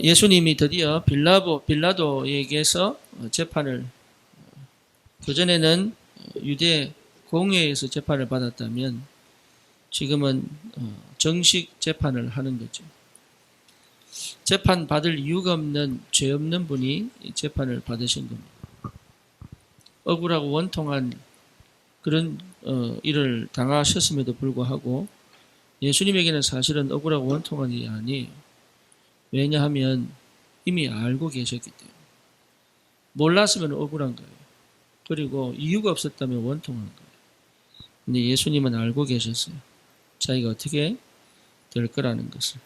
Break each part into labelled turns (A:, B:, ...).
A: 예수님이 드디어 빌라도에게서 재판을, 그전에는 유대 공회에서 재판을 받았다면 지금은 정식 재판을 하는 거죠. 재판 받을 이유가 없는, 죄 없는 분이 재판을 받으신 겁니다. 억울하고 원통한 그런 일을 당하셨음에도 불구하고 예수님에게는 사실은 억울하고 원통한 일이 아니에요. 왜냐하면 이미 알고 계셨기 때문에. 몰랐으면 억울한 거예요. 그리고 이유가 없었다면 원통한 거예요. 근데 예수님은 알고 계셨어요. 자기가 어떻게 될 거라는 것을.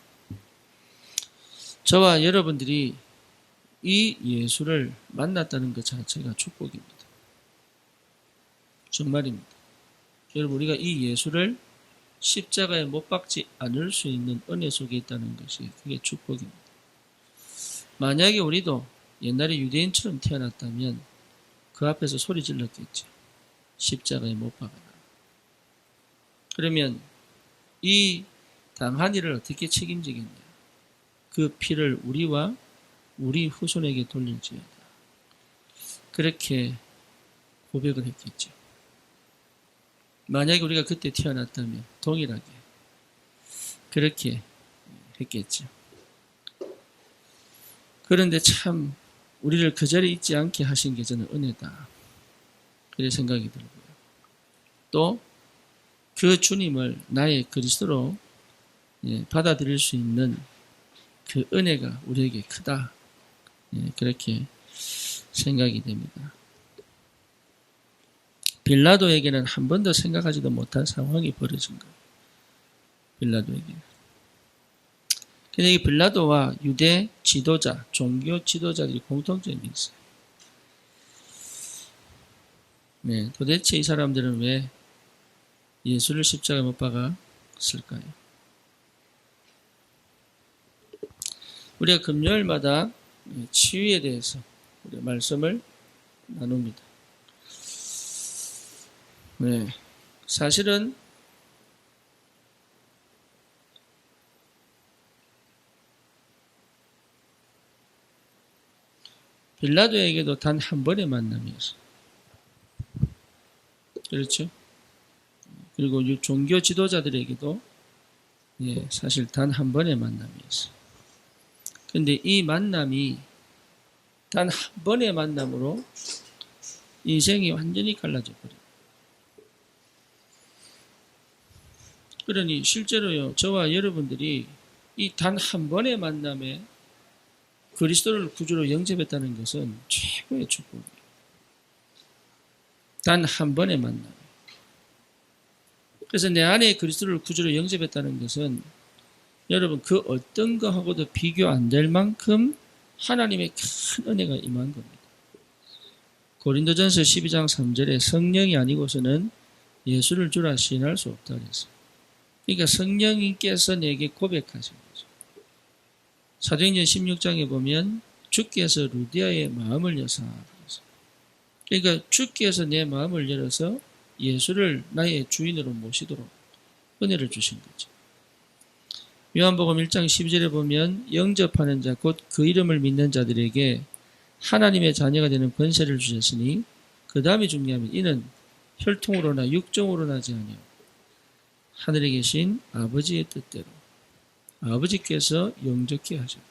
A: 저와 여러분들이 이 예수를 만났다는 것 자체가 축복입니다. 정말입니다. 여러분, 우리가 이 예수를 십자가에 못 박지 않을 수 있는 은혜 속에 있다는 것이, 그게 축복입니다. 만약에 우리도 옛날에 유대인처럼 태어났다면 그 앞에서 소리 질렀겠죠. 십자가에 못 박아라. 그러면 이 당한 일을 어떻게 책임지겠냐. 그 피를 우리와 우리 후손에게 돌릴지어다. 그렇게 고백을 했겠죠. 만약에 우리가 그때 태어났다면 동일하게 그렇게 했겠죠. 그런데 참 우리를 그 자리에 있지 않게 하신 게 저는 은혜다. 그런 생각이 들고요. 또 그 주님을 나의 그리스도로 받아들일 수 있는 그 은혜가 우리에게 크다. 그렇게 생각이 됩니다. 빌라도에게는 한 번도 생각하지도 못한 상황이 벌어진 거예요. 빌라도에게는. 근데 이 빌라도와 유대 지도자, 종교 지도자들이 공통점이 있어요. 도대체 이 사람들은 왜 예수를 십자가에 못 박았을까요? 우리가 금요일마다 치유에 대해서 우리가 말씀을 나눕니다. 사실은 빌라도에게도 단 한 번의 만남이었어요. 그렇죠? 그리고 종교 지도자들에게도 사실 단 한 번의 만남이었어요. 근데 이 만남이 단 한 번의 만남으로 인생이 완전히 갈라져 버려요. 그러니 실제로요, 저와 여러분들이 이 단 한 번의 만남에 그리스도를 구주로 영접했다는 것은 최고의 축복이에요. 단 한 번의 만남. 그래서 내 안에 그리스도를 구주로 영접했다는 것은 여러분 그 어떤 거하고도 비교 안 될 만큼 하나님의 큰 은혜가 임한 겁니다. 고린도전서 12장 3절에 성령이 아니고서는 예수를 주라 시인할 수 없다 그랬어요. 그러니까 성령님께서 내게 고백하신 거죠. 사도행전 16장에 보면 주께서 루디아의 마음을 여사 그랬어요. 그러니까 주께서 내 마음을 열어서 예수를 나의 주인으로 모시도록 은혜를 주신 거죠. 요한복음 1장 12절에 보면 영접하는 자 곧 그 이름을 믿는 자들에게 하나님의 자녀가 되는 권세를 주셨으니 그 다음이 중요하면 이는 혈통으로나 육정으로나 하지 아니하고 하늘에 계신 아버지의 뜻대로 아버지께서 영접케 하셨다.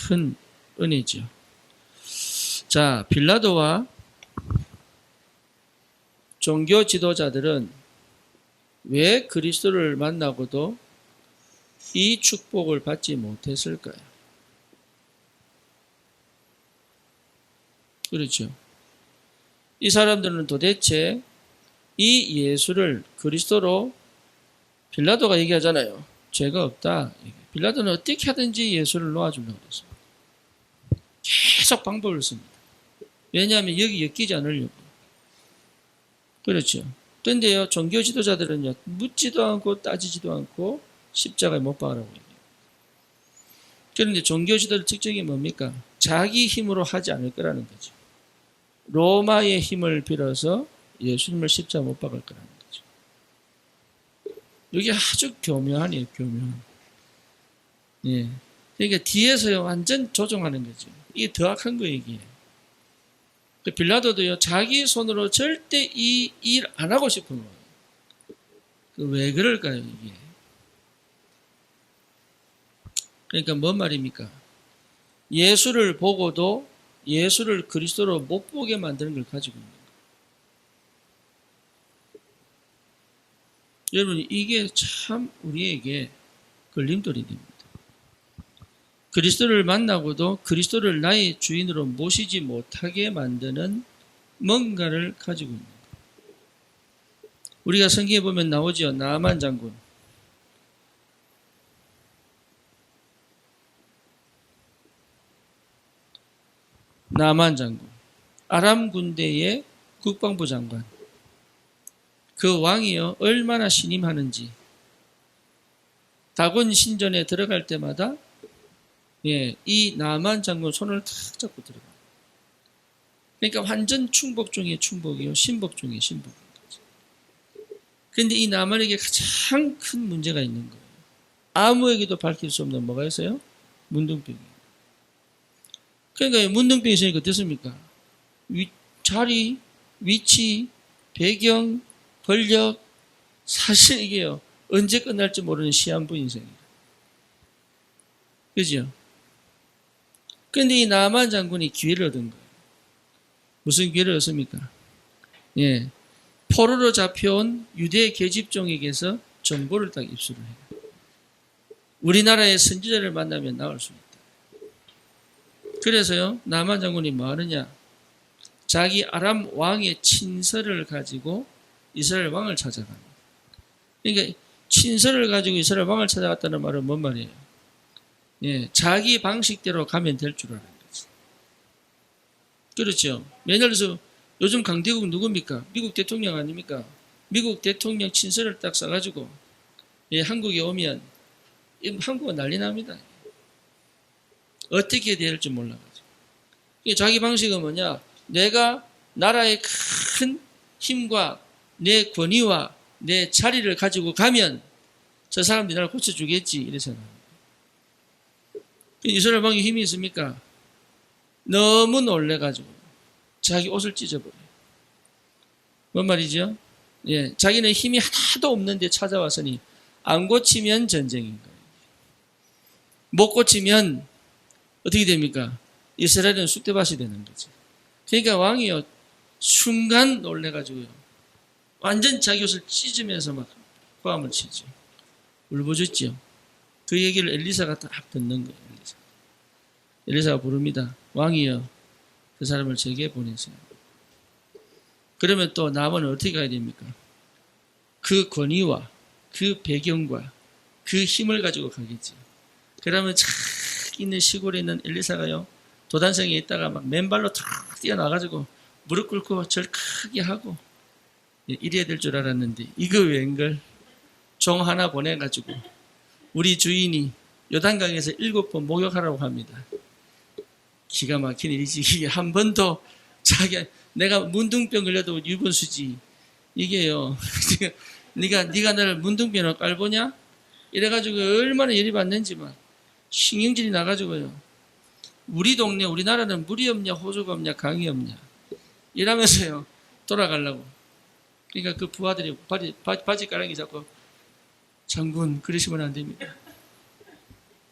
A: 큰 은혜죠. 자, 빌라도와 종교 지도자들은 왜 그리스도를 만나고도 이 축복을 받지 못했을까요? 그렇죠. 이 사람들은 도대체 이 예수를 그리스도로, 빌라도가 얘기하잖아요. 죄가 없다. 빌라도는 어떻게 하든지 예수를 놓아주려고 그랬어요. 계속 방법을 씁니다. 왜냐하면 여기 엮이지 않으려고. 그렇죠. 그런데요, 종교 지도자들은요, 묻지도 않고 따지지도 않고 십자가에 못 박으라고 얘기해요. 그런데 종교 지도자의 특징이 뭡니까? 자기 힘으로 하지 않을 거라는 거죠. 로마의 힘을 빌어서 예수님을 십자가 못 박을 거라는 거죠. 이게 아주 교묘하네요, 교묘한. 예. 그러니까 뒤에서요, 완전 조종하는 거죠. 이게 더 악한 거예요, 이게. 빌라도도요, 자기 손으로 절대 이 일 안 하고 싶은 거예요. 왜 그럴까요, 이게? 그러니까 뭔 말입니까? 예수를 보고도 예수를 그리스도로 못 보게 만드는 걸 가지고 있는 거예요. 여러분, 이게 참 우리에게 걸림돌이 됩니다. 그리스도를 만나고도 그리스도를 나의 주인으로 모시지 못하게 만드는 뭔가를 가지고 있는 거예요. 우리가 성경에 보면 나오죠. 나만 장군. 나만 장군. 아람 군대의 국방부 장관. 그 왕이요, 얼마나 신임하는지. 다곤 신전에 들어갈 때마다 이 나만 장군 손을 탁 잡고 들어가요. 그러니까 완전 충복 중에 충복이요, 신복 중에 신복인 거죠. 그런데 이 나만에게 가장 큰 문제가 있는 거예요. 아무에게도 밝힐 수 없는 뭐가 있어요? 문둥병이에요. 그러니까 문둥병이 있으니까 어떻습니까? 자리, 위치, 배경, 권력, 사실 이게요, 언제 끝날지 모르는 시한부 인생이에요. 그죠? 그런데 이 나만 장군이 기회를 얻은 거예요. 무슨 기회를 얻습니까? 예, 포로로 잡혀온 유대 계집종에게서 정보를 딱 입수를 해요. 우리나라의 선지자를 만나면 나올 수 있다. 그래서요, 나만 장군이 뭐 하느냐? 자기 아람 왕의 친서를 가지고 이스라엘 왕을 찾아갑니다. 그러니까 친서를 가지고 이스라엘 왕을 찾아갔다는 말은 뭔 말이에요? 예, 자기 방식대로 가면 될 줄 아는 거지. 그렇죠. 예를 들어서 요즘 강대국 누굽니까? 미국 대통령 아닙니까? 미국 대통령 친서를 딱 써가지고 한국에 오면 한국은 난리 납니다. 어떻게 해야 될지 몰라가지고. 자기 방식은 뭐냐? 내가 나라의 큰 힘과 내 권위와 내 자리를 가지고 가면 저 사람들이 나를 고쳐주겠지 이래 생각합니다. 이스라엘 왕이 힘이 있습니까? 너무 놀래가지고 자기 옷을 찢어버려요. 뭔 말이죠? 예, 자기는 힘이 하나도 없는데 찾아왔으니 안 고치면 전쟁인 거예요. 못 고치면 어떻게 됩니까? 이스라엘은 쑥대밭이 되는 거지. 그러니까 왕이요, 순간 놀래가지고요, 완전 자기 옷을 찢으면서 막 고함을 치죠. 울부짖죠. 그 얘기를 엘리사가 딱 듣는 거예요. 엘리사가 부릅니다. 왕이여, 그 사람을 제게 보내세요. 그러면 또 남은 어떻게 가야 됩니까? 그 권위와 그 배경과 그 힘을 가지고 가겠지. 그러면 착 있는 시골에 있는 엘리사가요, 도단성에 있다가 막 맨발로 탁 뛰어나가지고 무릎 꿇고 절 크게 하고 이래야 될 줄 알았는데 이거 웬걸? 종 하나 보내가지고 우리 주인이 요단강에서 7번 목욕하라고 합니다. 기가 막힌 일이지. 이게 한 번도 내가 문둥병 걸려도 유분수지. 이게요. 네가 나를 문둥병으로 깔보냐? 이래가지고 얼마나 열이 받는지 막 신경질이 나가지고요. 우리 동네, 우리나라는 물이 없냐, 호수가 없냐, 강이 없냐. 이러면서요, 돌아가려고. 그러니까 그 부하들이 바지가랑이 잡고, 장군, 그러시면 안 됩니다.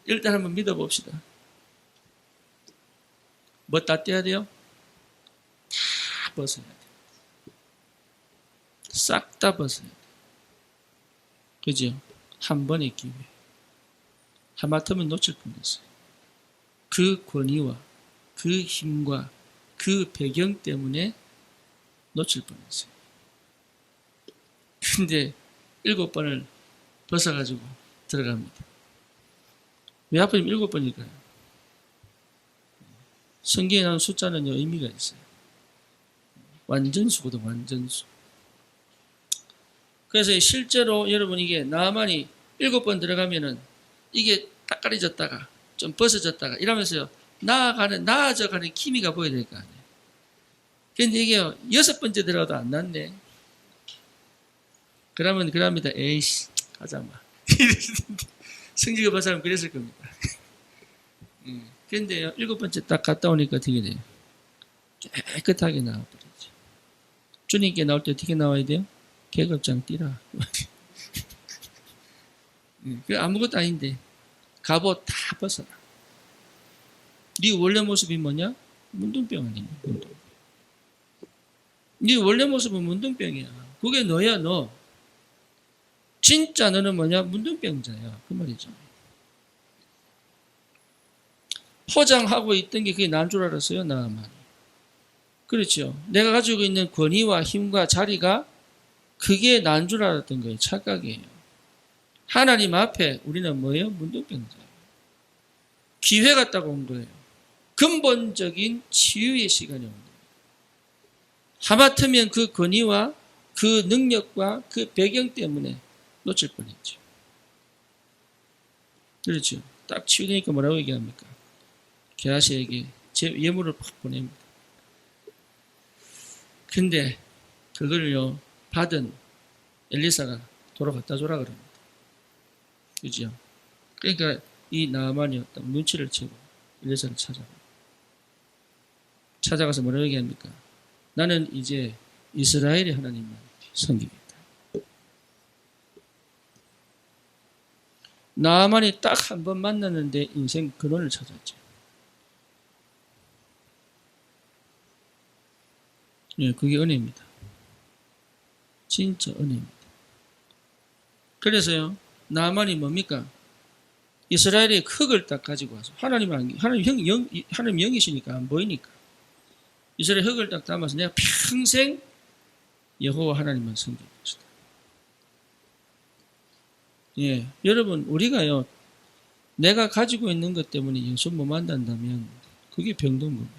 A: 일단 한번 믿어봅시다. 뭐 다 떼야 돼요? 다 벗어야 돼요. 싹 다 벗어야 돼요. 그죠? 한 번의 기회. 하마터면 놓칠 뻔했어요. 그 권위와 그 힘과 그 배경 때문에 놓칠 뻔했어요. 근데 7번을 벗어가지고 들어갑니다. 왜 하필 7번일까요? 성경에 나온 숫자는요, 의미가 있어요. 완전수거든, 완전수. 그래서 실제로 여러분 이게 나만이 7번 들어가면은 이게 딱 가려졌다가 좀 벗어졌다가 이러면서요, 나아져가는 기미가 보여야 될 거 아니에요. 근데 이게요, 6번째 들어가도 안 낫네. 그러면 그럽니다. 에이씨, 가자 마. 성지가 본 사람 그랬을 겁니다. 그런데요, 7번째 딱 갔다 오니까 어떻게 돼요? 깨끗하게 나와버리죠. 주님께 나올 때 어떻게 나와야 돼요? 계급장 띠라. 그 아무것도 아닌데 갑옷 다 벗어라. 네 원래 모습이 뭐냐? 문둥병 아니냐? 문둥병. 네 원래 모습은 문둥병이야. 그게 너야 너. 진짜 너는 뭐냐? 문둥병자야. 그 말이죠. 포장하고 있던 게 그게 난 줄 알았어요. 나만. 그렇죠. 내가 가지고 있는 권위와 힘과 자리가 그게 난 줄 알았던 거예요. 착각이에요. 하나님 앞에 우리는 뭐예요? 문둥병자예요. 기회가 딱 온 거예요. 근본적인 치유의 시간이 온 거예요. 하마터면 그 권위와 그 능력과 그 배경 때문에 놓칠 뻔했죠. 그렇죠. 딱 치유되니까 뭐라고 얘기합니까? 게하시에게 제 예물을 팍 보냅니다. 근데 그걸요 받은 엘리사가 돌아갔다 줘라 그럽니다. 그죠? 그러니까 이 나만이 어떤 눈치를 채고 엘리사를 찾아가서 뭐라고 얘기합니까? 나는 이제 이스라엘의 하나님만 섬기겠다. 나만이 딱 한 번 만났는데 인생 근원을 찾았죠. 예, 그게 은혜입니다. 진짜 은혜입니다. 그래서요, 나만이 뭡니까? 이스라엘의 흙을 딱 가지고 와서 하나님 영이시니까 안 보이니까 이스라엘 흙을 딱 담아서 내가 평생 여호와 하나님만 섬길 것이다. 예, 여러분 우리가요 내가 가지고 있는 것 때문에 예수 못 만난다면 그게 병든 겁니다.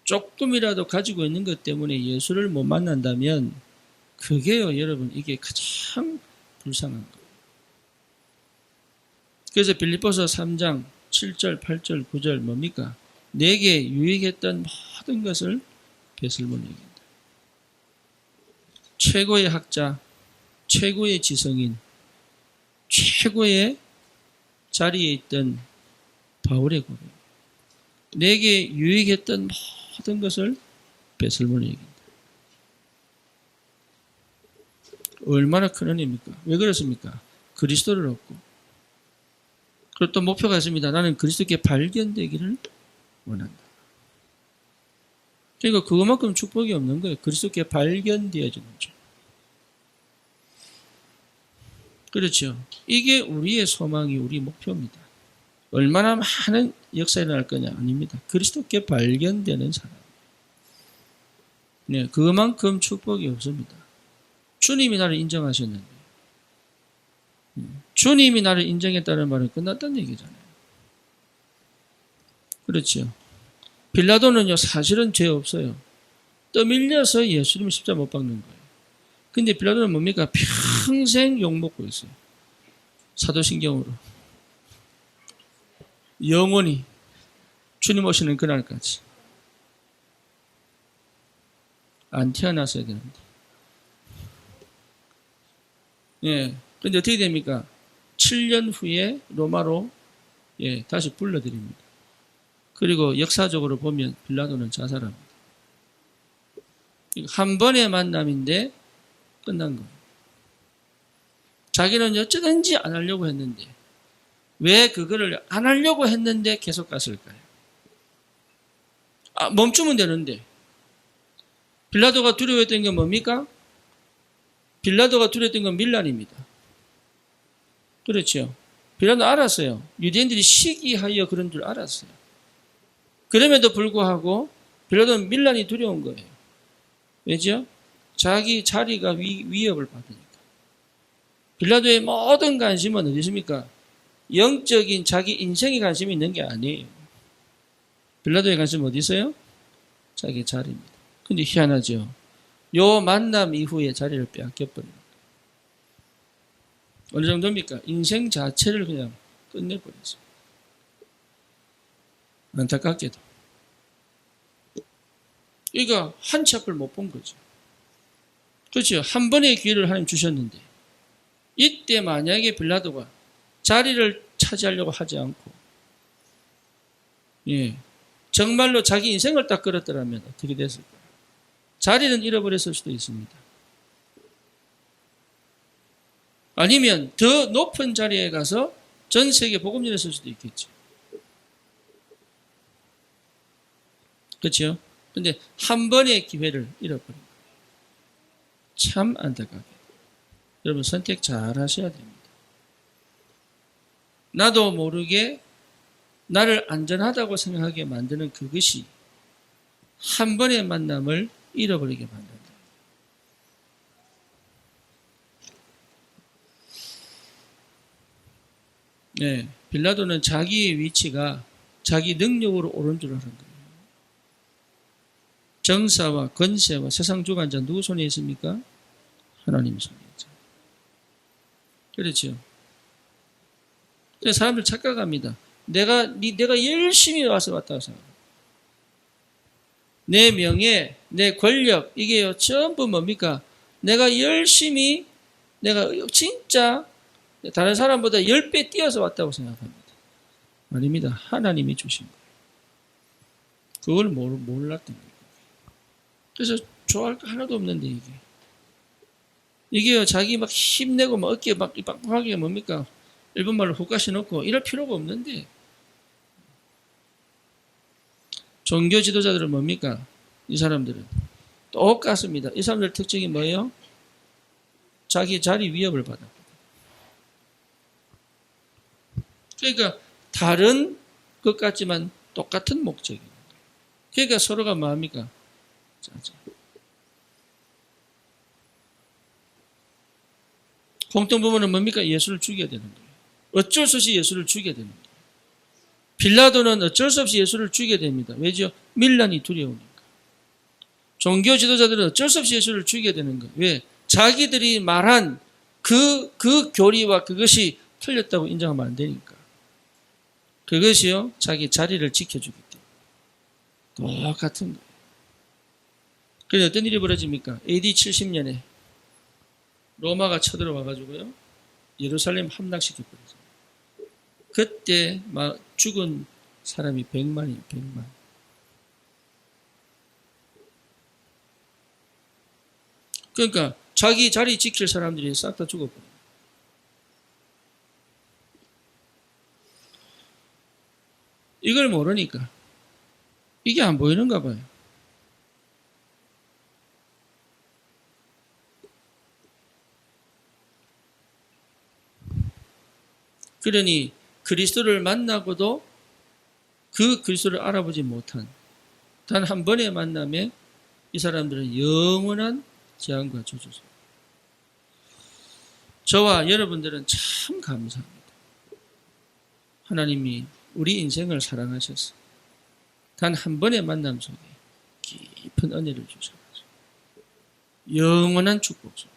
A: 조금이라도 가지고 있는 것 때문에 예수를 못 만난다면 그게요 여러분 이게 가장 불쌍한 거예요. 그래서 빌립보서 3장 7절 8절 9절 뭡니까? 내게 유익했던 모든 것을 배설물 얘기합니다. 최고의 학자, 최고의 지성인, 최고의 자리에 있던 바울의 고백. 내게 유익했던 모든 것을 배설물 얘기합니다. 얼마나 큰 은혜입니까? 왜 그렇습니까? 그리스도를 얻고 그리고 또 목표가 있습니다. 나는 그리스도께 발견되기를 원한다. 그러니까 그것만큼 축복이 없는 거예요. 그리스도께 발견되어지는 줄. 그렇죠. 이게 우리의 소망이 우리 목표입니다. 얼마나 많은 역사가 일어날 거냐? 아닙니다. 그리스도께 발견되는 사람. 네, 그만큼 축복이 없습니다. 주님이 나를 인정하셨는데 주님이 나를 인정했다는 말은 끝났다는 얘기잖아요. 그렇죠. 빌라도는요 사실은 죄 없어요. 떠밀려서 예수님 십자가 못 박는 거예요. 근데 빌라도는 뭡니까? 평생 욕먹고 있어요. 사도신경으로. 영원히 주님 오시는 그날까지. 안 태어났어야 되는데. 예. 근데 어떻게 됩니까? 7년 후에 로마로 다시 불러드립니다. 그리고 역사적으로 보면 빌라도는 자살합니다. 한 번의 만남인데 끝난 거예요. 자기는 어쩌든지 안 하려고 했는데 왜 그거를 안 하려고 했는데 계속 갔을까요? 멈추면 되는데 빌라도가 두려워했던 건 뭡니까? 빌라도가 두려웠던 건 밀란입니다. 그렇죠. 빌라도 알았어요. 유대인들이 시기하여 그런 줄 알았어요. 그럼에도 불구하고 빌라도는 밀란이 두려운 거예요. 왜죠? 자기 자리가 위협을 받으니까. 빌라도의 모든 관심은 어디 있습니까? 영적인 자기 인생에 관심이 있는 게 아니에요. 빌라도의 관심은 어디 있어요? 자기 자리입니다. 근데 희한하죠. 요 만남 이후에 자리를 빼앗겨버립니다. 어느 정도입니까? 인생 자체를 그냥 끝내버렸어요. 안타깝게도. 그러니까 한치 앞을 못 본 거죠. 그렇죠. 한 번의 기회를 하나님 주셨는데 이때 만약에 빌라도가 자리를 차지하려고 하지 않고, 예, 정말로 자기 인생을 딱 걸었더라면 어떻게 됐을까요? 자리는 잃어버렸을 수도 있습니다. 아니면 더 높은 자리에 가서 전 세계 복음 전했을 수도 있겠죠. 그렇죠? 근데 한 번의 기회를 잃어버린 거예요. 참 안타깝게. 여러분 선택 잘 하셔야 됩니다. 나도 모르게 나를 안전하다고 생각하게 만드는 그것이 한 번의 만남을 잃어버리게 만든다. 네, 빌라도는 자기의 위치가 자기 능력으로 옳은 줄 알은 거예요. 정사와 권세와 세상 주관자 누구 손에 있습니까? 하나님 손에 있죠. 그렇죠. 사람들 착각합니다. 내가 열심히 와서 왔다고 생각합니다. 내 명예, 내 권력, 이게요, 전부 뭡니까? 내가 열심히, 내가 진짜 다른 사람보다 10배 뛰어서 왔다고 생각합니다. 아닙니다. 하나님이 주신 거예요. 그걸 몰랐던 거예요. 그래서 좋아할 거 하나도 없는데, 이게요, 자기 막 힘내고 막 어깨 막 빵빵하게 뭡니까? 일본말로 훅가시 놓고 이럴 필요가 없는데, 종교 지도자들은 뭡니까? 이 사람들은 똑같습니다. 이 사람들 특징이 뭐예요? 자기 자리 위협을 받아. 그러니까 다른 것 같지만 똑같은 목적이에요. 그러니까 서로가 뭐합니까? 공통 부분은 뭡니까? 예수를 죽여야 되는 거예요. 어쩔 수 없이 예수를 죽여야 되는 거예요. 빌라도는 어쩔 수 없이 예수를 죽여야 됩니다. 왜죠? 밀란이 두려우니까. 종교 지도자들은 어쩔 수 없이 예수를 죽여야 되는 거예요. 왜? 자기들이 말한 그 교리와 그것이 틀렸다고 인정하면 안 되니까. 그것이요, 자기 자리를 지켜주기 때문에. 똑같은 거예요. 그래서 어떤 일이 벌어집니까? AD 70년에 로마가 쳐들어와가지고요, 예루살렘 함락시켜버렸어요. 그때 막 죽은 사람이 100만이에요, 100만. 그러니까 자기 자리 지킬 사람들이 싹 다 죽어버려요. 이걸 모르니까 이게 안 보이는가 봐요. 그러니 그리스도를 만나고도 그 그리스도를 알아보지 못한 단 한 번의 만남에 이 사람들은 영원한 재앙과 저주죠. 저와 여러분들은 참 감사합니다. 하나님이 우리 인생을 사랑하셔서 단 한 번의 만남 속에 깊은 은혜를 주셔가지고 영원한 축복 속에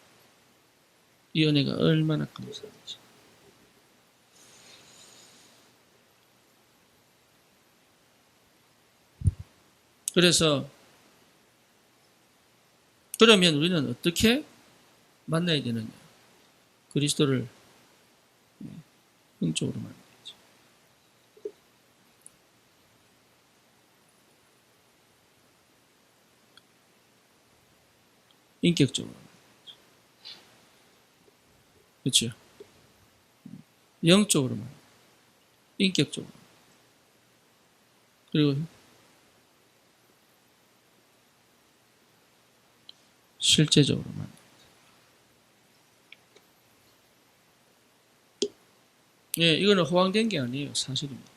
A: 이 은혜가 얼마나 감사한지. 그래서 그러면 우리는 어떻게 만나야 되느냐? 그리스도를 영적으로 만나야죠. 인격적으로 만나야죠. 그렇죠? 영적으로 만나야죠. 인격적으로. 그리고 실제적으로 만나야죠. 예, 이거는 허황된 게 아니에요. 사실입니다.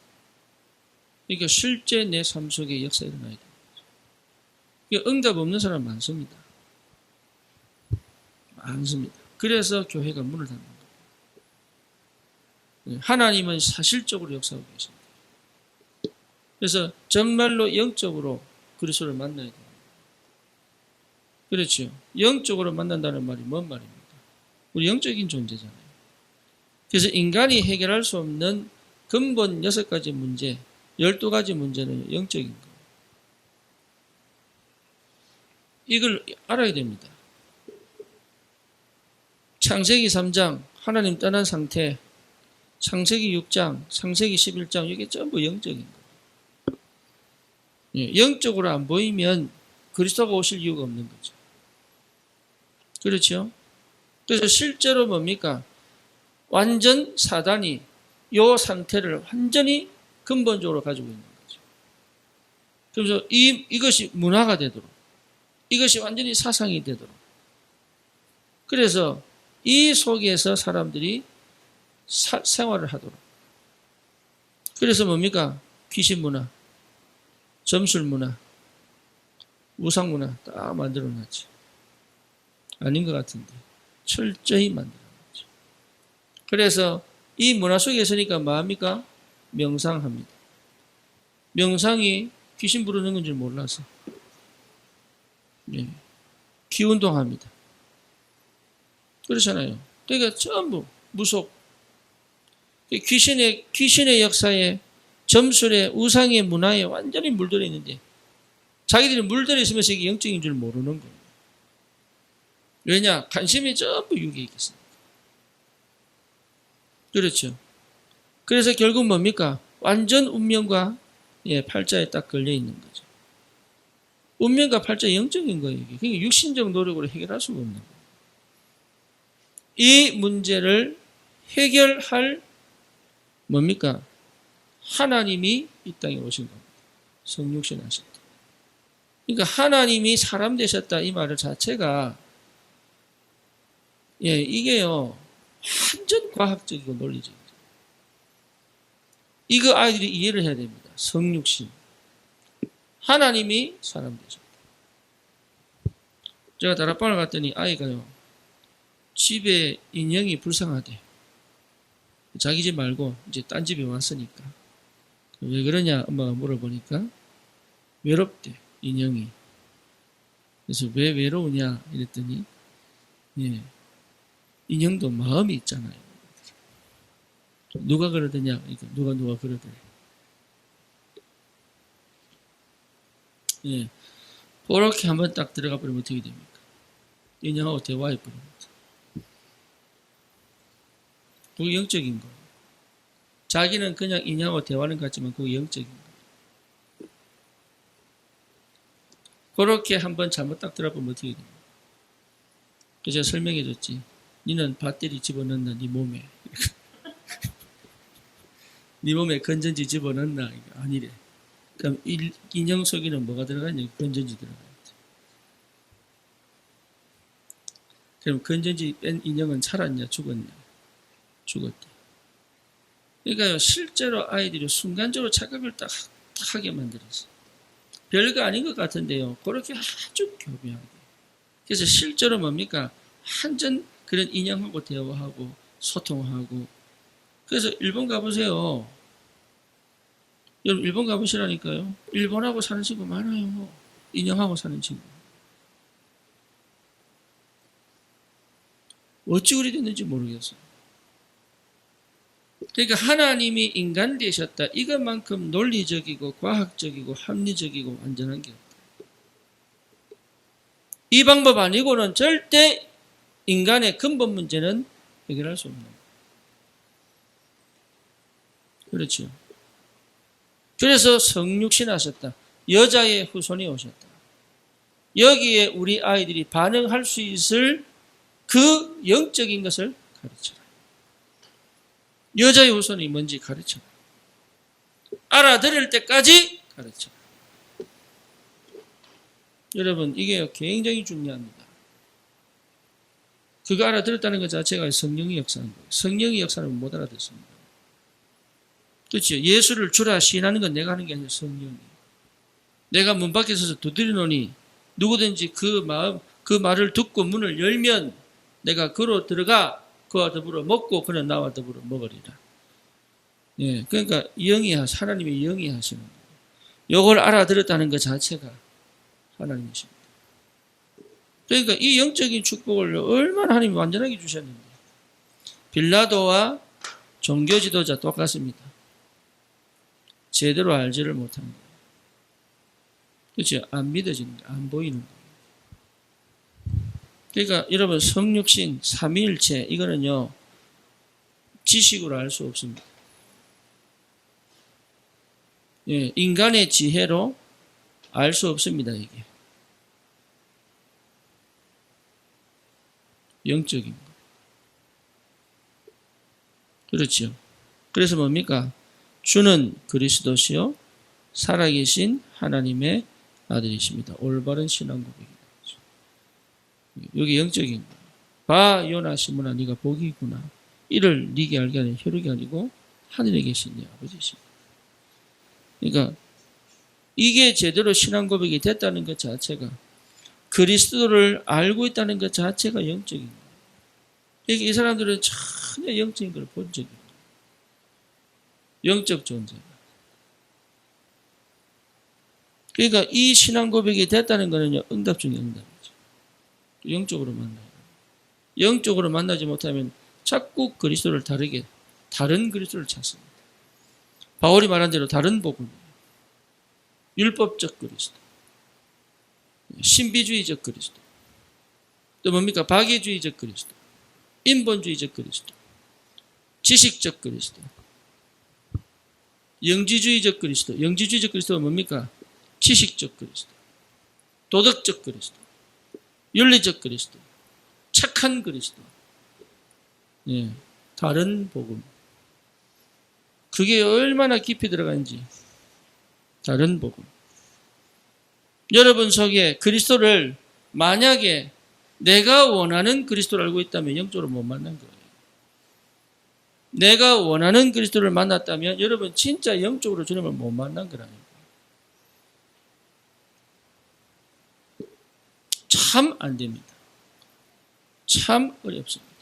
A: 그러니까 실제 내 삶 속에 역사 일어나야 됩니다. 응답 없는 사람 많습니다. 많습니다. 그래서 교회가 문을 닫는 거예요. 하나님은 사실적으로 역사하고 계십니다. 그래서 정말로 영적으로 그리스도를 만나야 돼요. 그렇죠. 영적으로 만난다는 말이 뭔 말입니까? 우리 영적인 존재잖아요. 그래서 인간이 해결할 수 없는 근본 6가지 문제, 12가지 문제는 영적인 거예요. 이걸 알아야 됩니다. 창세기 3장 하나님 떠난 상태, 창세기 6장, 창세기 11장 이게 전부 영적인 거예요. 예, 영적으로 안 보이면 그리스도가 오실 이유가 없는 거죠. 그렇죠? 그래서 실제로 뭡니까? 완전 사단이 이 상태를 완전히 근본적으로 가지고 있는 거죠. 그래서 이것이 문화가 되도록, 이것이 완전히 사상이 되도록. 그래서 이 속에서 사람들이 생활을 하도록. 그래서 뭡니까? 귀신 문화, 점술 문화, 우상 문화 딱 만들어 놨죠. 아닌 것 같은데 철저히 만들어 놨죠. 그래서 이 문화 속에 있으니까 뭐합니까? 명상합니다. 명상이 귀신 부르는 건 줄 몰라서. 예. 기운동합니다. 그렇잖아요. 그러니까 전부 무속. 귀신의 역사에, 점술에, 우상의 문화에 완전히 물들어 있는데 자기들이 물들어 있으면서 이게 영적인 줄 모르는 거예요. 왜냐? 관심이 전부 여기에 있겠습니다. 그렇죠. 그래서 결국 뭡니까? 완전 운명과 팔자에 딱 걸려 있는 거죠. 운명과 팔자 영적인 거예요. 이게. 그러니까 육신적 노력으로 해결할 수가 없는 거예요. 이 문제를 해결할 뭡니까? 하나님이 이 땅에 오신 겁니다. 성육신 하셨다. 그러니까 하나님이 사람 되셨다 이 말 자체가 이게요 완전 과학적이고 논리적이죠. 이거 아이들이 이해를 해야 됩니다. 성육신. 하나님이 사람 되셨다. 제가 다락방을 갔더니 아이가요 집에 인형이 불쌍하대. 자기 집 말고 이제 딴 집에 왔으니까. 왜 그러냐 엄마가 물어보니까 외롭대 인형이. 그래서 왜 외로우냐 이랬더니 인형도 마음이 있잖아요. 누가 그러더냐? 누가 그러더래. 그렇게 한번 딱 들어가 버리면 어떻게 됩니까? 인형하고 대화해 버립니다. 그게 영적인 거예요. 자기는 그냥 인형하고 대화하는 것 같지만 그게 영적인 거예요. 그렇게 한번 잘못 딱 들어보면 어떻게 됩니까? 그래서 제가 설명해 줬지. 니는 배터리 집어넣나 네 몸에. 네 몸에 건전지 집어넣나? 아니래. 그럼 인형 속에는 뭐가 들어가냐? 건전지 들어가요. 그럼 건전지 뺀 인형은 살았냐? 죽었냐? 죽었대. 그러니까요, 실제로 아이들이 순간적으로 착각을 딱 하게 만들었어요. 별거 아닌 것 같은데요, 그렇게 아주 교묘하게. 그래서 실제로 뭡니까? 완전 그런 인형하고 대화하고 소통하고. 그래서 일본 가보세요. 여러분 일본 가보시라니까요. 일본하고 사는 친구 많아요. 인형하고 사는 친구. 어찌 그리 됐는지 모르겠어요. 그러니까 하나님이 인간 되셨다. 이것만큼 논리적이고 과학적이고 합리적이고 완전한 게 없다. 이 방법 아니고는 절대 인간의 근본 문제는 해결할 수 없는 거예요. 그렇죠. 그래서 성육신 하셨다. 여자의 후손이 오셨다. 여기에 우리 아이들이 반응할 수 있을 그 영적인 것을 가르쳐라. 여자의 후손이 뭔지 가르쳐라. 알아들을 때까지 가르쳐라. 여러분 이게 굉장히 중요합니다. 그거 알아들었다는 것 자체가 성령의 역사인 거예요. 성령의 역사는 못 알아듣습니다. 그렇죠. 예수를 주라 시인하는 건 내가 하는 게 아니라 성령이. 내가 문 밖에 서서 두드리노니 누구든지 그 말을 듣고 문을 열면 내가 그로 들어가 그와 더불어 먹고 그는 나와 더불어 먹으리라. 그러니까 하나님이 영이 하시는 거예요. 이걸 알아들었다는 것 자체가 하나님이십니다. 그러니까 이 영적인 축복을 얼마나 하나님이 완전하게 주셨는데. 빌라도와 종교 지도자 똑같습니다. 제대로 알지를 못하는 거예요. 그렇죠? 안 믿어지는 거예요. 안 보이는 거예요. 그러니까 여러분 성육신 삼위일체 이거는요 지식으로 알 수 없습니다. 예, 인간의 지혜로 알 수 없습니다. 이게 영적인 거. 그렇죠. 그래서 뭡니까? 주는 그리스도시요 살아계신 하나님의 아들이십니다. 올바른 신앙 고백이다. 여기 영적인 거. 봐 요나 시몬아 네가 복이구나. 이를 네게 알게 하는 혈육이 아니고 하늘에 계신 네 아버지십니다. 그러니까 이게 제대로 신앙 고백이 됐다는 것 자체가 그리스도를 알고 있다는 것 자체가 영적인 거예요. 이 사람들은 전혀 영적인 걸 본 적이 없어요. 영적 존재가. 그러니까 이 신앙 고백이 됐다는 거는요, 응답 중에 응답이죠. 영적으로 만나요. 영적으로 만나지 못하면 자꾸 그리스도를 다른 그리스도를 찾습니다. 바울이 말한 대로 다른 복음이에요. 율법적 그리스도, 신비주의적 그리스도, 또 뭡니까? 박애주의적 그리스도, 인본주의적 그리스도, 지식적 그리스도, 영지주의적 그리스도. 영지주의적 그리스도가 뭡니까? 지식적 그리스도, 도덕적 그리스도, 윤리적 그리스도, 착한 그리스도, 예, 다른 복음. 그게 얼마나 깊이 들어간지. 다른 복음. 여러분 속에 그리스도를 만약에 내가 원하는 그리스도를 알고 있다면 영적으로 못 만난 거예요. 내가 원하는 그리스도를 만났다면 여러분 진짜 영적으로 주님을 못 만난 거라는 거예요. 참 안 됩니다. 참 어렵습니다.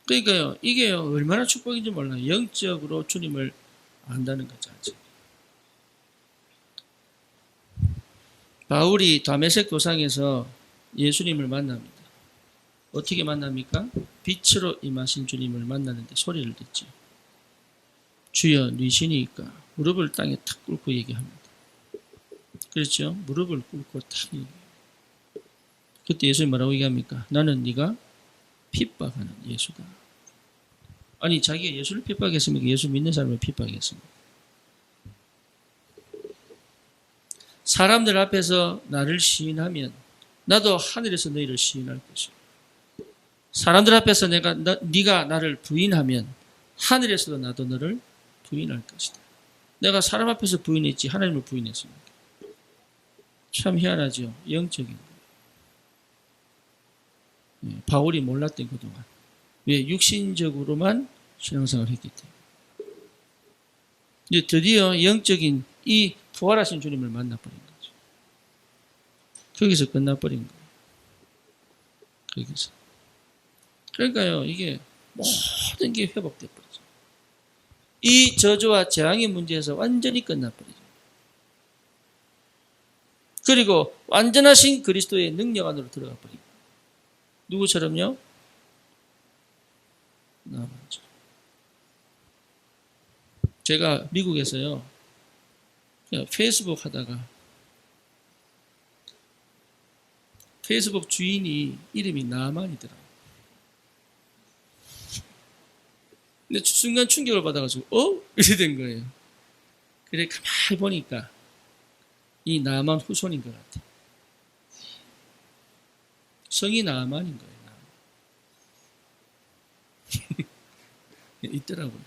A: 그러니까요, 이게요, 얼마나 축복인지 몰라요. 영적으로 주님을 안다는 것 자체. 바울이 다메섹 도상에서 예수님을 만납니다. 어떻게 만납니까? 빛으로 임하신 주님을 만나는데 소리를 듣죠. 주여 뉘시니까 무릎을 땅에 탁 꿇고 얘기합니다. 그렇죠? 무릎을 꿇고 탁 얘기해요. 그때 예수님 뭐라고 얘기합니까? 나는 네가 핍박하는 예수다. 아니 자기가 예수를 핍박했습니까? 예수 믿는 사람을 핍박했습니까? 사람들 앞에서 나를 시인하면 나도 하늘에서 너희를 시인할 것이고, 사람들 앞에서 네가 나를 부인하면 하늘에서도 나도 너를 부인할 것이다. 내가 사람 앞에서 부인했지 하나님을 부인했습니까? 참 희한하죠. 영적인 거. 바울이 몰랐던 그동안. 왜? 육신적으로만 신앙생활을 했기 때문에. 이제 드디어 영적인 이 부활하신 주님을 만나버린 거죠. 거기서 끝나버린 거예요. 거기서. 그러니까요, 이게 모든 게 회복돼 버리죠. 이 저주와 재앙의 문제에서 완전히 끝나버리죠. 그리고 완전하신 그리스도의 능력 안으로 들어가 버리고. 누구처럼요? 나만처럼. 제가 미국에서요, 페이스북 하다가 페이스북 주인이 이름이 나만이더라고요. 근데 순간 충격을 받아가지고 이렇게 된 거예요. 그래 가만히 보니까 이 나만 후손인 것 같아. 성이 나만인 거예요. 있더라고요.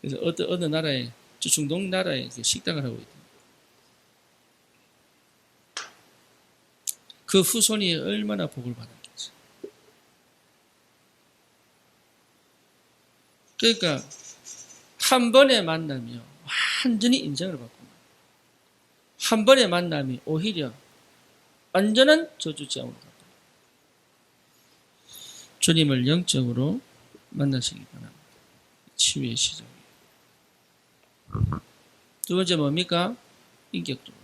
A: 그래서 어느 나라에, 중동 나라에 식당을 하고 있더라고요. 그 후손이 얼마나 복을 받았겠어요. 그러니까 한 번의 만남이요, 완전히 인생을 바꿉니다. 한 번의 만남이 오히려 완전한 저주죄악으로 바뀝니다. 주님을 영적으로 만나시기 바랍니다. 치유의 시작이에요. 두 번째 뭡니까? 인격적으로.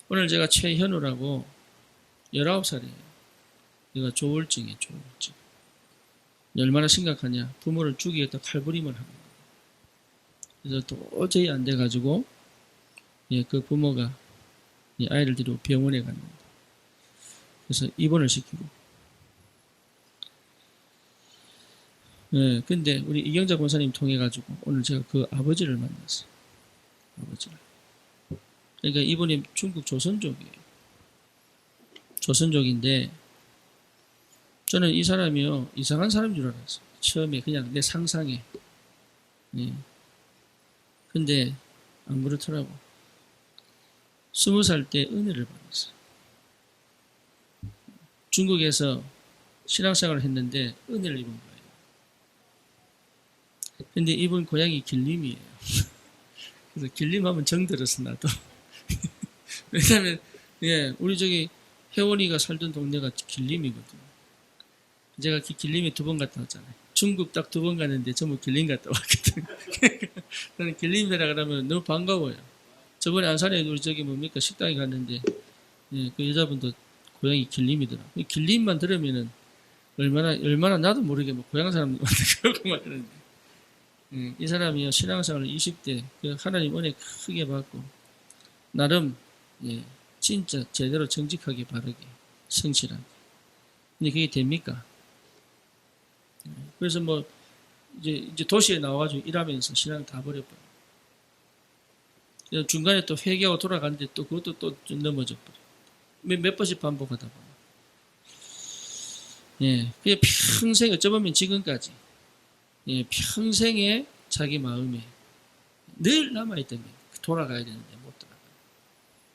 A: 오늘 제가 최현우라고 19살이에요. 얘가 조울증이에요. 조울증. 얼마나 심각하냐. 부모를 죽이겠다 칼부림을 하는 거예요. 그래서 도저히 안 돼가지고 그 부모가 아이를 데리고 병원에 갔는데, 그래서 입원을 시키고 예, 근데 우리 이경자 권사님 통해가지고 오늘 제가 그 아버지를 만났어요. 아버지를. 그러니까 이분이 중국 조선족이에요. 조선족인데 저는 이 사람이요 이상한 사람인 줄 알았어요. 처음에 그냥 내 상상에. 예. 근데 안 그렇더라고. 20살 때 은혜를 받았어요. 중국에서 신앙생활을 했는데 은혜를 입은 거예요. 근데 이분 고향이 길림이에요. 그래서 길림하면 정들었어 나도. 왜냐면 예, 우리 저기 혜원이가 살던 동네가 길림이거든요. 제가 길림에 2번 갔다 왔잖아요. 중국 딱 2번 갔는데 전부 길림 갔다 왔거든요. 저는 길림이라 그러면 너무 반가워요. 저번에 안산에 우리 저기 뭡니까 식당에 갔는데 예, 그 여자분도 고향이 길림이더라고요. 길림만 들으면은 얼마나 나도 모르게 뭐 고향 사람들한테 그러고 막 그러는데 이 사람이요 신앙생활 20대 그 하나님 은혜 크게 받고 나름 예, 진짜 제대로 정직하게 바르게 성실하게. 근데 그게 됩니까? 그래서 뭐 이제 도시에 나와가지고 일하면서 신앙 다 버려버려. 중간에 또 회개하고 돌아가는데 또 그것도 또 넘어져 버려. 몇 번씩 반복하다 보면. 예, 그게 평생 어쩌면 지금까지 예, 평생에 자기 마음에 늘 남아있던 게 돌아가야 되는데 못 돌아가.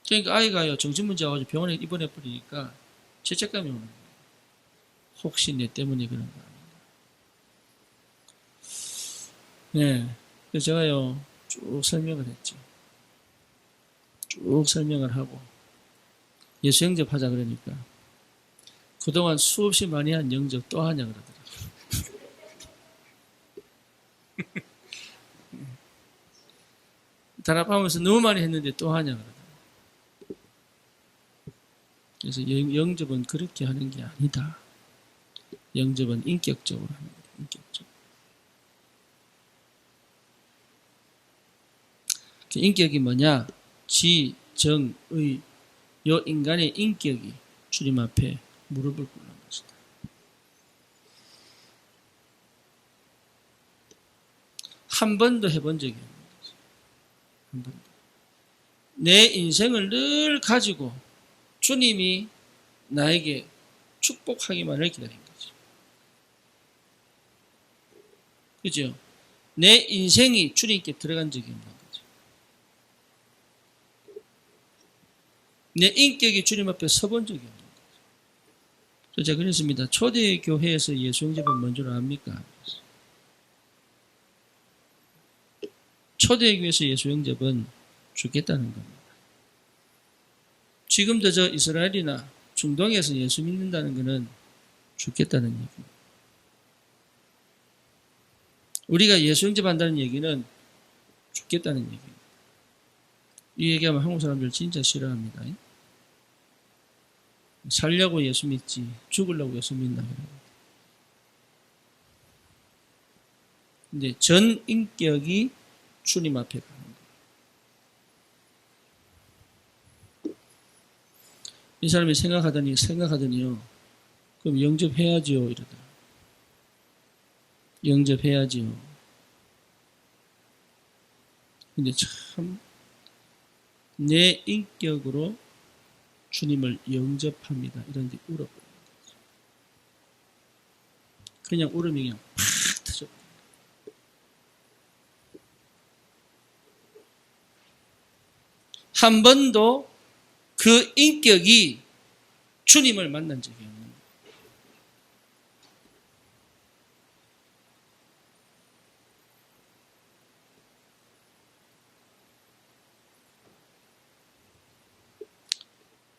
A: 그러니까 아이가요 정신문제 와가지고 병원에 입원해 버리니까 죄책감이 오는 거예요. 혹시 내 때문에 그런 거 아닌가. 예, 그래서 제가요 쭉 설명을 했죠. 쭉 설명을 하고 예수 영접하자 그러니까 그동안 수없이 많이 한 영접 또 하냐 그러더라고요. 단합하면서 너무 많이 했는데 또 하냐 그러더라고요. 그래서 영접은 그렇게 하는 게 아니다. 영접은 인격적으로 하는 거다. 인격적으로. 그 인격이 뭐냐? 지, 정, 의. 요 인간의 인격이 주님 앞에 무릎을 꿇는 것이다. 한 번도 해본 적이 없는 거죠. 한 번도. 내 인생을 늘 가지고 주님이 나에게 축복하기만을 기다린 거죠. 그죠? 내 인생이 주님께 들어간 적이 없는 거죠. 내 인격이 주님 앞에 서본 적이 없는 거죠. 제가 그랬습니다. 초대교회에서 예수 영접은 뭔 줄 압니까? 초대교회에서 예수 영접은 죽겠다는 겁니다. 지금도 저 이스라엘이나 중동에서 예수 믿는다는 것은 죽겠다는 얘기입니다. 우리가 예수 영접한다는 얘기는 죽겠다는 얘기입니다. 이 얘기하면 한국 사람들 진짜 싫어합니다. 살려고 예수 믿지 죽으려고 예수 믿나 그래요. 근데 전 인격이 주님 앞에 가는 거예요. 이 사람이 생각하더니요. 그럼 영접해야지요 이러더라. 영접해야지요. 근데 참 내 인격으로 주님을 영접합니다. 이런 데 울어버린 거죠. 그냥 울음이 그냥 팍 터져버린 거예요. 한 번도 그 인격이 주님을 만난 적이 없는 거예요.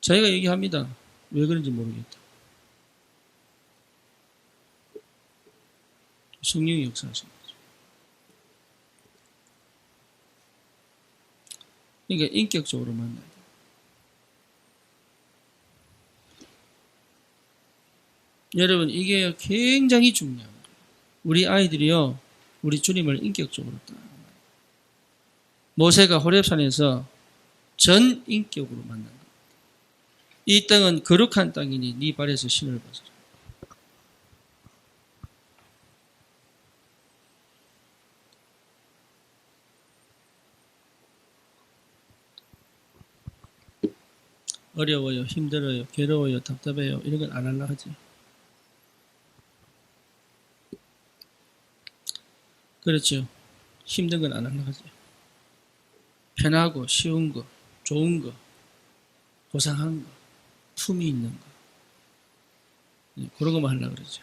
A: 자기가 얘기합니다. 왜 그런지 모르겠다. 성령이 역사하신 거죠. 그러니까 인격적으로 만나야 돼요. 여러분 이게 굉장히 중요한 거예요. 우리 아이들이요. 우리 주님을 인격적으로 따라가요. 모세가 호렙산에서 전 인격으로 만난 거예요. 이 땅은 거룩한 땅이니 네 발에서 신을 벗어라. 어려워요, 힘들어요, 괴로워요, 답답해요 이런 건 안 하려 하지. 그렇죠. 힘든 건 안 하려 하지. 편하고 쉬운 거, 좋은 거, 고상한 거, 품이 있는 거 그런 것만 하려고 그러죠.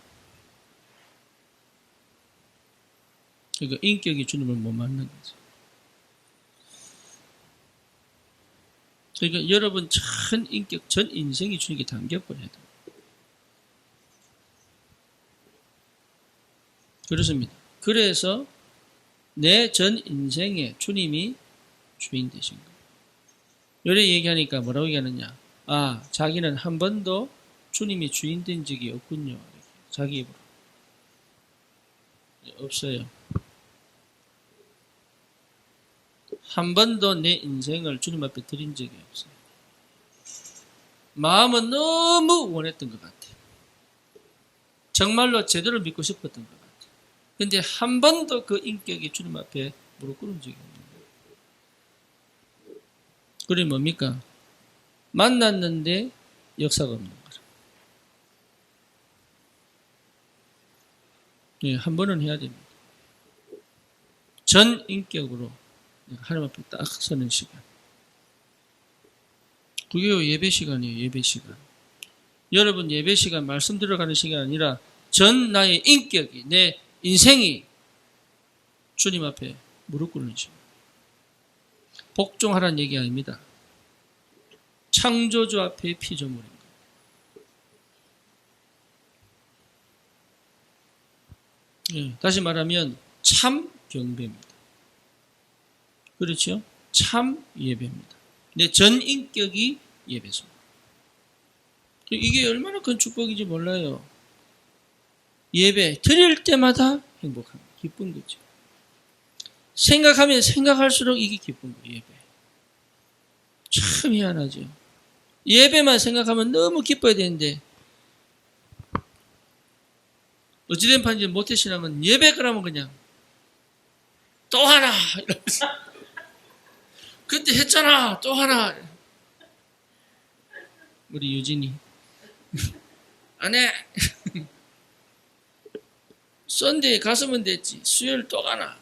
A: 그러니까 인격이 주님을 못 만난 거죠. 그러니까 여러분 전 인격, 전 인생이 주님께 담겨버려야 돼요. 그렇습니다. 그래서 내 전 인생에 주님이 주인 되신 거예요. 요래 얘기하니까 뭐라고 얘기하느냐. 아, 자기는 한 번도 주님이 주인 된 적이 없군요. 자기 입으로. 없어요. 한 번도 내 인생을 주님 앞에 드린 적이 없어요. 마음은 너무 원했던 것 같아요. 정말로 제대로 믿고 싶었던 것 같아요. 근데 한 번도 그 인격이 주님 앞에 무릎 꿇은 적이 없는 거예요. 그게 뭡니까? 만났는데 역사가 없는 거죠. 예, 한 번은 해야 됩니다. 전 인격으로 하나님 앞에 딱 서는 시간. 그게 예배 시간이에요. 예배 시간. 여러분 예배 시간 말씀 들어가는 시간이 아니라 전 나의 인격이 내 인생이 주님 앞에 무릎 꿇는 시간. 복종하라는 얘기 아닙니다. 창조주 앞에 피조물인 거예요. 예, 다시 말하면 참 경배입니다. 그렇죠? 참 예배입니다. 내 전 인격이 예배소. 이게 얼마나 큰 축복인지 몰라요. 예배 드릴 때마다 행복합니다. 기쁜 거죠. 생각하면 생각할수록 이게 기쁜 거예요. 예배. 참 희한하죠. 예배만 생각하면 너무 기뻐야 되는데 어찌된 판지 못해시나면 예배 그러면 그냥 또 하나 이러면서 그때 했잖아 또 하나. 우리 유진이 안 해. 썬데이 갔으면 됐지 수요일 또 가나.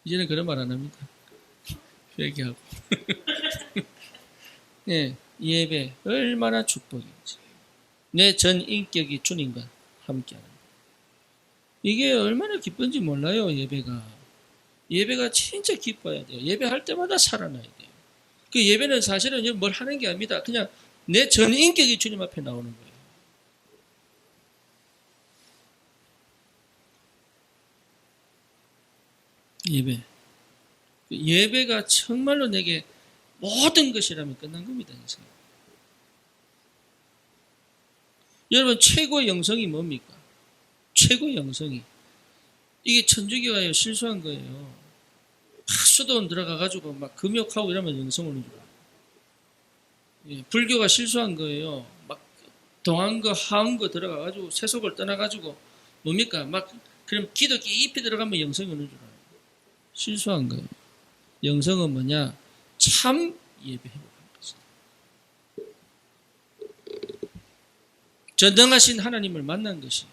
A: 이제는 그런 말 안 합니다. 회개하고. 네, 예배 얼마나 축복인지. 내 전 인격이 주님과 함께하는 거예요. 이게 얼마나 기쁜지 몰라요. 예배가 진짜 기뻐야 돼요. 예배할 때마다 살아나야 돼요. 그 예배는 사실은 뭘 하는 게 아닙니다. 그냥 내 전 인격이 주님 앞에 나오는 거예요. 예배가 정말로 내게 모든 것이라면 끝난 겁니다. 인생. 여러분 최고의 영성이 뭡니까? 최고의 영성이 이게 천주교가 실수한 거예요. 수도원 들어가가지고 막 금욕하고 이러면 영성 오는 줄 알아요. 예, 불교가 실수한 거예요. 막 동안거 하안거 들어가가지고 세속을 떠나가지고 뭡니까? 막 그럼 기도 깊이 들어가면 영성이 오는 줄 알아요. 실수한 거예요. 영성은 뭐냐? 참 예배 회복하는 것이다. 전능하신 하나님을 만난 것이,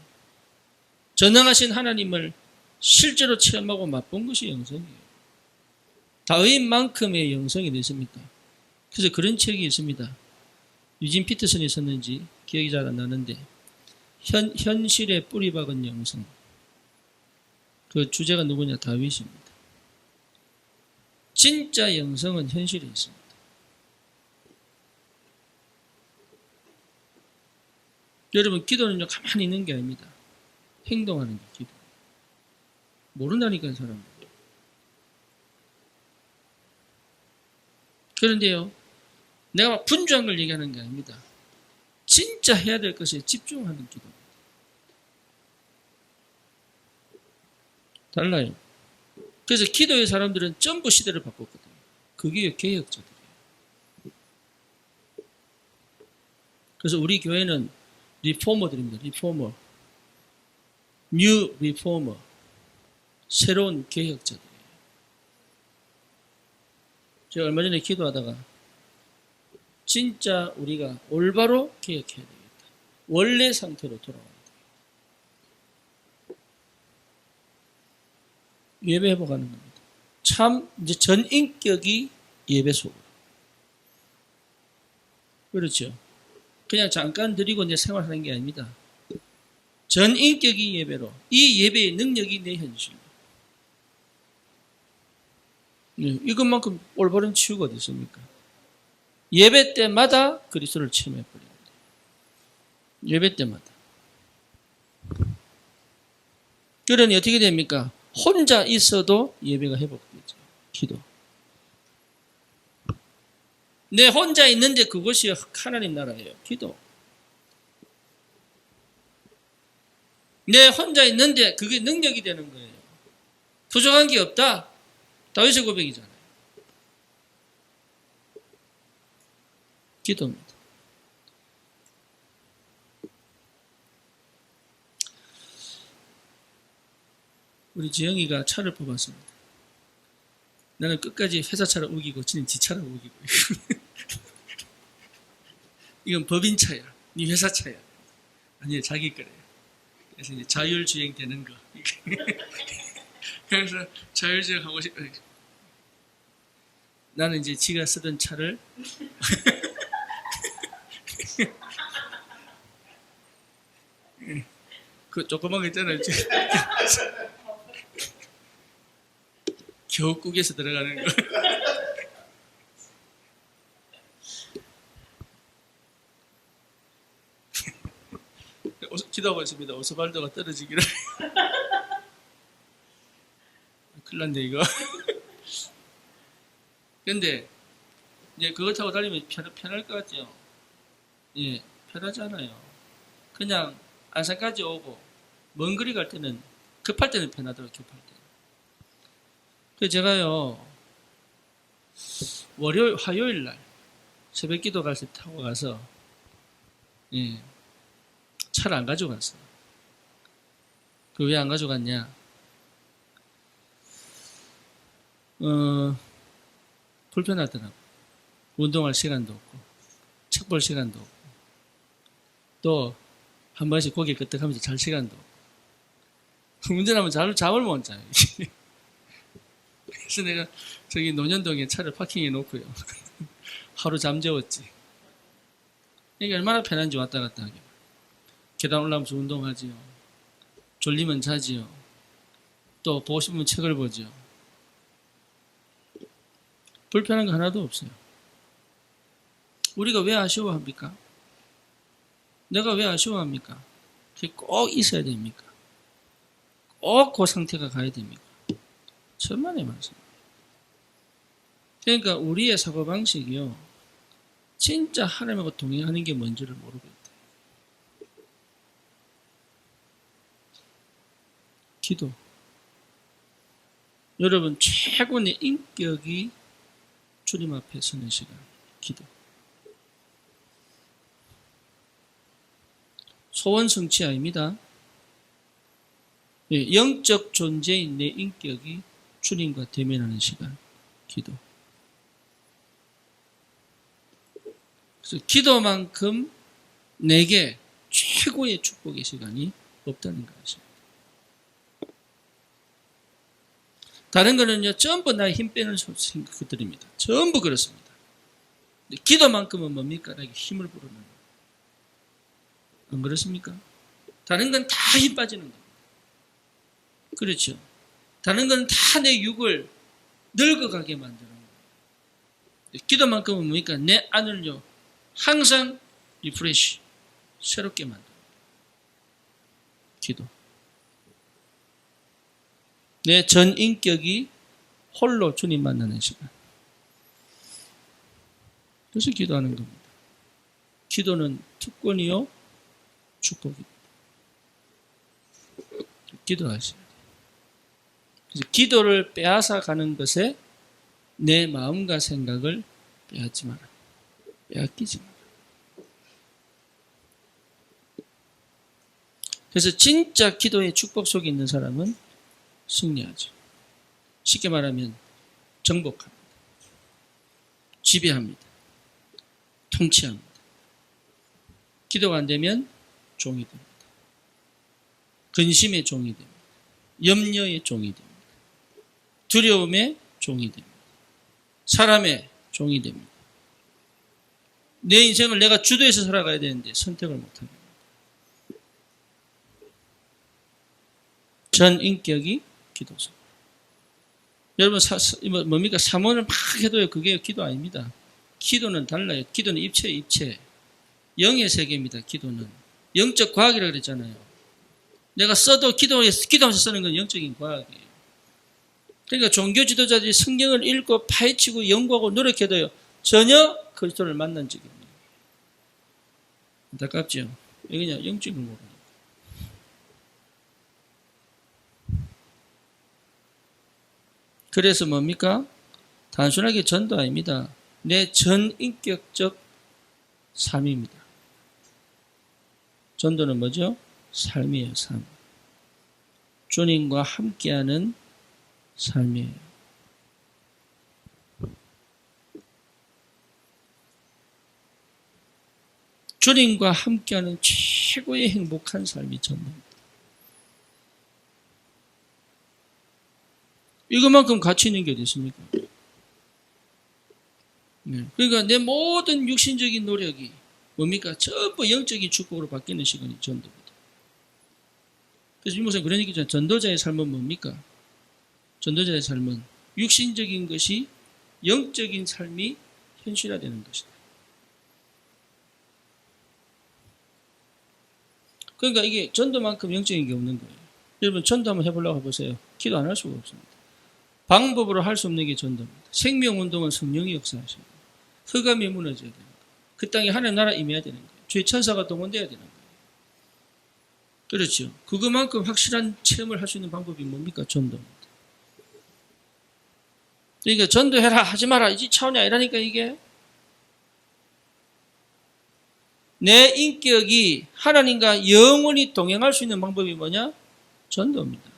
A: 전능하신 하나님을 실제로 체험하고 맛본 것이 영성이에요. 다윗만큼의 영성이 됐습니까? 그래서 그런 책이 있습니다. 유진 피터슨이 썼는지 기억이 잘 안 나는데 현실에 뿌리 박은 영성. 그 주제가 누구냐? 다윗입니다. 진짜 영성은 현실에 있습니다. 여러분 기도는요 가만히 있는 게 아닙니다. 행동하는 게 기도. 모른다니까요 사람들. 그런데요 내가 막 분주한 걸 얘기하는 게 아닙니다. 진짜 해야 될 것에 집중하는 기도입니다. 달라요. 그래서 기도의 사람들은 전부 시대를 바꿨거든요. 그게 개혁자들이에요. 그래서 우리 교회는 리포머들입니다. 리포머. 뉴 리포머. 새로운 개혁자들이에요. 제가 얼마 전에 기도하다가 진짜 우리가 올바로 개혁해야 되겠다. 원래 상태로 돌아와야 돼. 예배 회복하는 겁니다. 참 이제 전인격이 예배 속으로. 그렇죠. 그냥 잠깐 드리고 이제 생활하는 게 아닙니다. 전인격이 예배로. 이 예배의 능력이 내 현실. 네, 이것만큼 올바른 치유가 어디 있습니까? 예배 때마다 그리스도를 체험해버립니다. 예배 때마다. 그러니 어떻게 됩니까? 혼자 있어도 예배가 회복되죠. 기도. 내 혼자 있는데 그것이 하나님 나라예요. 기도. 내 혼자 있는데 그게 능력이 되는 거예요. 부족한 게 없다. 다윗의 고백이잖아요. 기도입니다. 우리 지영이가 차를 뽑았습니다. 나는 끝까지 회사 차를 우기고 지는 지 차를 우기고 이건 법인 차야. 네 회사 차야. 아니 자기 거래요. 그래서 이제 자율주행 되는 거. 그래서 자율주행 하고 싶어. 나는 이제 지가 쓰던 차를 그 조그만 거 있잖아요. 겨우국에서 들어가는 거. 기도하고 있습니다. 오스발도가 떨어지기를. 큰일 났네 이거. 근데 이제 그거 타고 다니면 편할 것 같죠? 예, 편하지 않아요. 그냥 안산까지 오고 먼 거리 갈 때는 급할 때는 편하더라고요. 급할 때. 그래서 제가요 화요일 날 새벽 기도 갈 때 타고 가서 예, 차를 안 가져갔어요. 그 왜 안 가져갔냐? 불편하더라고. 운동할 시간도 없고 책 볼 시간도 없고 또 한 번씩 고개 끄덕하면서 잘 시간도 없고 운전하면 잠을 못 자요. 그래서 내가 저기 논현동에 차를 파킹해 놓고요. 하루 잠재웠지. 이게 얼마나 편한지 왔다 갔다 하게. 계단 올라오면서 운동하지요. 졸리면 자지요. 또 보고 싶으면 책을 보죠. 불편한 거 하나도 없어요. 우리가 왜 아쉬워합니까? 내가 왜 아쉬워합니까? 그게 꼭 있어야 됩니까? 꼭 그 상태가 가야 됩니까? 천만의 말씀. 그러니까 우리의 사고방식이요. 진짜 하나님하고 동행하는 게 뭔지를 모르고 있다. 기도. 여러분 최고의 인격이 주님 앞에 서는 시간. 기도. 소원 성취 아닙니다. 영적 존재인 내 인격이 주님과 대면하는 시간. 기도. 그래서 기도만큼 내게 최고의 축복의 시간이 없다는 것입니다. 다른 거는요, 전부 나의 힘 빼는 것들입니다. 전부 그렇습니다. 기도만큼은 뭡니까? 나에게 힘을 부르는 거. 안 그렇습니까? 다른 건 다 힘 빠지는 겁니다. 그렇죠. 다른 건 다 내 육을 늙어가게 만드는 거예요. 기도만큼은 뭡니까? 내 안을요, 항상 리프레시, 새롭게 만듭니다. 기도. 내 전 인격이 홀로 주님 만나는 시간. 그래서 기도하는 겁니다. 기도는 특권이요, 축복입니다. 기도하셔야 돼요. 그래서 기도를 빼앗아 가는 것에 내 마음과 생각을 빼앗지 마라. 빼앗기지 마라. 그래서 진짜 기도의 축복 속에 있는 사람은 승리하죠. 쉽게 말하면 정복합니다. 지배합니다. 통치합니다. 기도가 안 되면 종이 됩니다. 근심의 종이 됩니다. 염려의 종이 됩니다. 두려움의 종이 됩니다. 사람의 종이 됩니다. 내 인생을 내가 주도해서 살아가야 되는데 선택을 못합니다. 전 인격이 기도죠. 여러분 뭡니까? 사모를 막 해도요 그게 기도 아닙니다. 기도는 달라요. 기도는 입체예요. 입체. 영의 세계입니다. 기도는. 영적 과학이라고 그랬잖아요. 내가 써도 기도하면서 쓰는 건 영적인 과학이에요. 그러니까 종교 지도자들이 성경을 읽고 파헤치고 연구하고 노력해도요 전혀 그리스도를 만난 적이 없네요. 안타깝죠. 왜 그냥 영적인 걸 모르니까. 그래서 뭡니까? 단순하게 전도 아닙니다. 내 전인격적 삶입니다. 전도는 뭐죠? 삶이에요. 삶. 주님과 함께하는 삶이에요. 주님과 함께하는 최고의 행복한 삶이 전도입니다. 이것만큼 가치 있는 게 어디 있습니까? 네. 그러니까 내 모든 육신적인 노력이 뭡니까? 전부 영적인 축복으로 바뀌는 시간이 전도입니다. 그래서 유목사님 그런 얘기잖아요. 전도자의 삶은 뭡니까? 전도자의 삶은 육신적인 것이 영적인 삶이 현실화되는 것이다. 그러니까 이게 전도만큼 영적인 게 없는 거예요. 여러분 전도 한번 해보려고 해보세요. 기도 안 할 수가 없습니다. 방법으로 할 수 없는 게 전도입니다. 생명운동은 성령이 역사하셔야 돼요. 흑암이 무너져야 되는 거예요. 그 땅에 하나님 나라 임해야 되는 거예요. 주의 천사가 동원돼야 되는 거예요. 그렇죠. 그것만큼 확실한 체험을 할 수 있는 방법이 뭡니까? 전도입니다. 그러니까 전도해라 하지 마라 이 차원이 아니라니까 이게. 내 인격이 하나님과 영원히 동행할 수 있는 방법이 뭐냐? 전도입니다.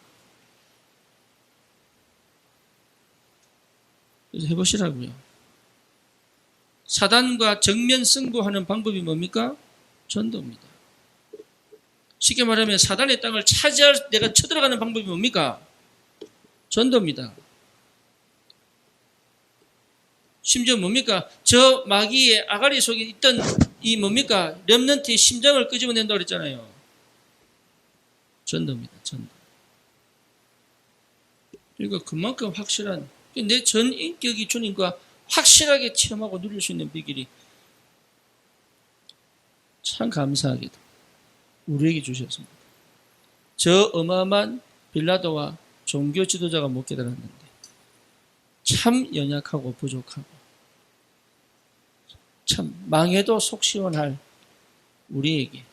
A: 그래서 해보시라고요. 사단과 정면 승부하는 방법이 뭡니까? 전도입니다. 쉽게 말하면 사단의 땅을 차지할 내가 쳐들어가는 방법이 뭡니까? 전도입니다. 심지어 뭡니까? 저 마귀의 아가리 속에 있던 이 뭡니까? 렘넌트의 심장을 끄집어낸다고 그랬잖아요. 전도입니다. 전도. 그러니까 그만큼 확실한 내 전 인격이 주님과 확실하게 체험하고 누릴 수 있는 비결이 참 감사하게도 우리에게 주셨습니다. 저 어마어마한 빌라도와 종교 지도자가 못 깨달았는데 참 연약하고 부족하고 참 망해도 속 시원할 우리에게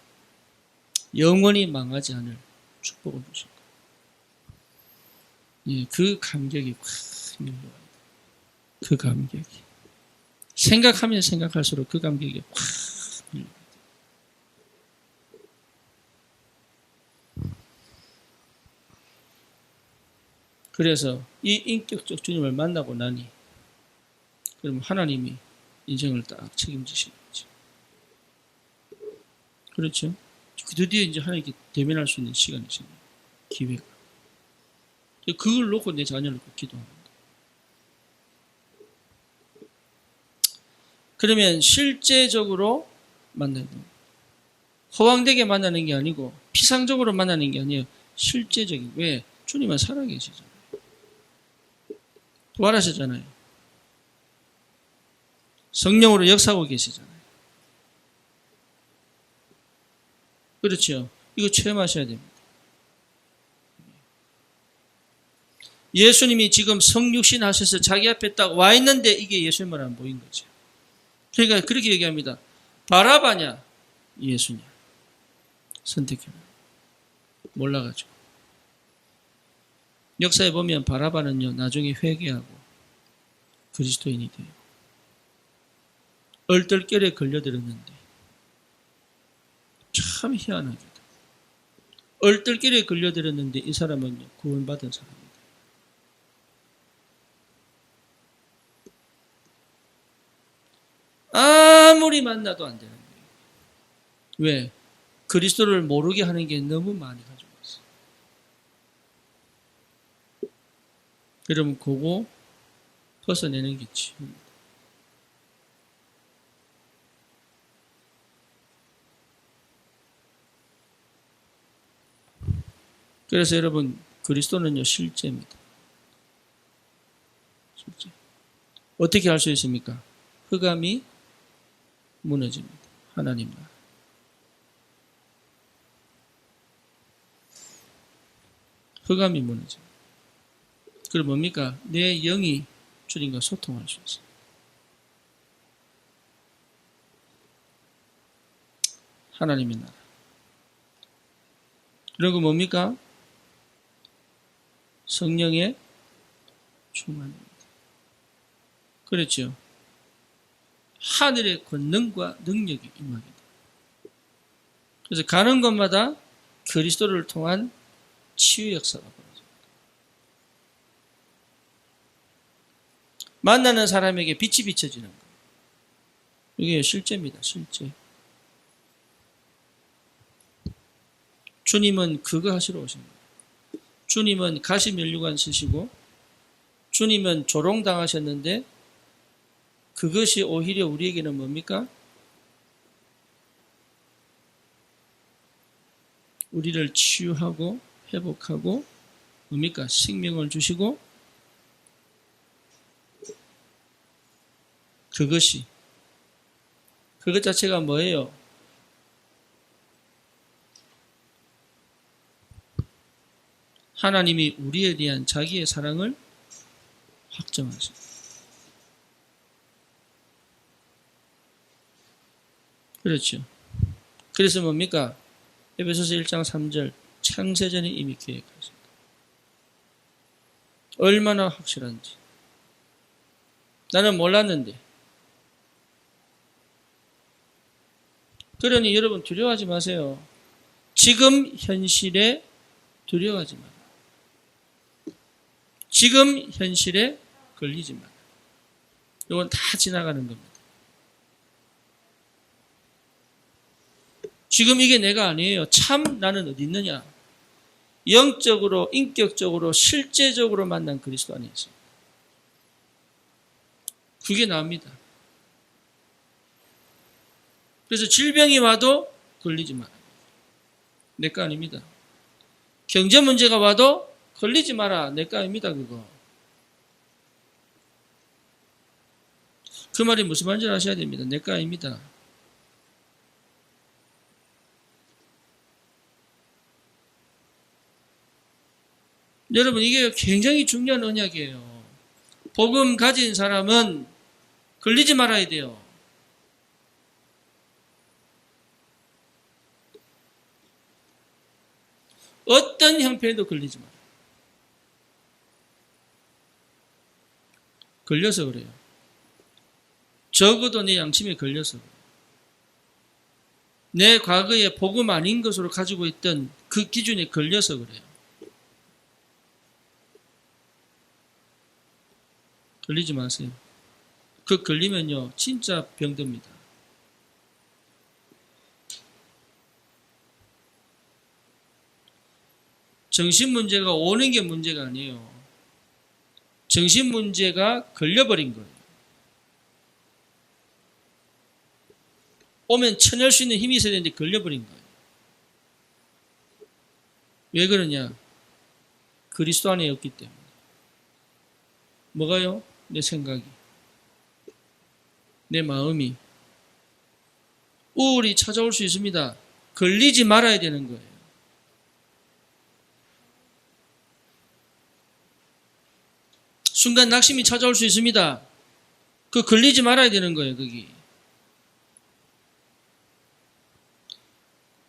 A: 영원히 망하지 않을 축복을 주신 거예요. 예, 그 감격이 확 밀려와요. 그 감격이 생각하면 생각할수록 그 감격이 확 밀려와요. 그래서 이 인격적 주님을 만나고 나니 그럼 하나님이 인생을 딱 책임지시는 거죠. 그렇죠? 드디어 이제 하나님께 대면할 수 있는 시간이잖아요. 기회가. 그걸 놓고 내 자녀를 꼭 기도합니다. 그러면 실제적으로 만나야 됩니다. 허황되게 만나는 게 아니고 피상적으로 만나는 게 아니에요. 실제적인. 왜? 주님은 살아계시잖아요. 부활하셨잖아요. 성령으로 역사하고 계시잖아요. 그렇죠? 이거 체험하셔야 됩니다. 예수님이 지금 성육신 하셔서 자기 앞에 딱 와 있는데 이게 예수님을 안 보인 거죠. 그러니까 그렇게 얘기합니다. 바라바냐 예수냐 선택해라. 몰라가지고. 역사에 보면 바라바는요 나중에 회개하고 그리스도인이 돼요. 얼떨결에 걸려들었는데 참 희한하게도 얼떨결에 걸려들었는데 이 사람은요 구원받은 사람입니다. 아무리 만나도 안 되는 거예요. 왜? 그리스도를 모르게 하는 게 너무 많이 가지고 있어요. 여러분, 그거 벗어내는 게 치유입니다. 그래서 여러분, 그리스도는요, 실제입니다. 실제. 어떻게 할 수 있습니까? 흑암이 무너집니다. 하나님 나라. 흑암이 무너집니다. 그럼 뭡니까? 내 영이 주님과 소통할 수 있어요. 하나님의 나라. 그리고 뭡니까? 성령의 충만입니다. 그렇죠. 하늘의 권능과 능력이 임하게 됩니다. 그래서 가는 곳마다 그리스도를 통한 치유 역사가 벌어집니다. 만나는 사람에게 빛이 비춰지는 거예요. 이게 실제입니다. 실제. 주님은 그거 하시러 오신 거예요. 주님은 가시면류관 쓰시고 주님은 조롱당하셨는데 그것이 오히려 우리에게는 뭡니까? 우리를 치유하고 회복하고 뭡니까? 생명을 주시고 그것 자체가 뭐예요? 하나님이 우리에 대한 자기의 사랑을 확정하십니다. 그렇죠. 그래서 뭡니까? 에베소서 1장 3절 창세전에 이미 계획하셨다. 얼마나 확실한지. 나는 몰랐는데. 그러니 여러분 두려워하지 마세요. 지금 현실에 두려워하지 마라. 지금 현실에 걸리지 마라. 이건 다 지나가는 겁니다. 지금 이게 내가 아니에요. 참 나는 어디 있느냐? 영적으로, 인격적으로, 실제적으로 만난 그리스도 안에 있습니다. 그게 나입니다. 그래서 질병이 와도 걸리지 마라. 내 거 아닙니다. 경제 문제가 와도 걸리지 마라. 내 거 아닙니다. 그거. 그 말이 무슨 말인지 아셔야 됩니다. 내 거 아닙니다. 여러분 이게 굉장히 중요한 언약이에요. 복음 가진 사람은 걸리지 말아야 돼요. 어떤 형편에도 걸리지 마라. 걸려서 그래요. 적어도 내 양심에 걸려서 그래요. 내 과거에 복음 아닌 것으로 가지고 있던 그 기준에 걸려서 그래요. 걸리지 마세요. 그 걸리면요 진짜 병듭니다. 정신 문제가 오는 게 문제가 아니에요. 정신 문제가 걸려버린 거예요. 오면 쳐낼 수 있는 힘이 있어야 되는데 걸려버린 거예요. 왜 그러냐? 그리스도 안에 없기 때문에. 뭐가요? 내 생각이, 내 마음이. 우울이 찾아올 수 있습니다. 걸리지 말아야 되는 거예요. 순간 낙심이 찾아올 수 있습니다. 그 걸리지 말아야 되는 거예요. 거기.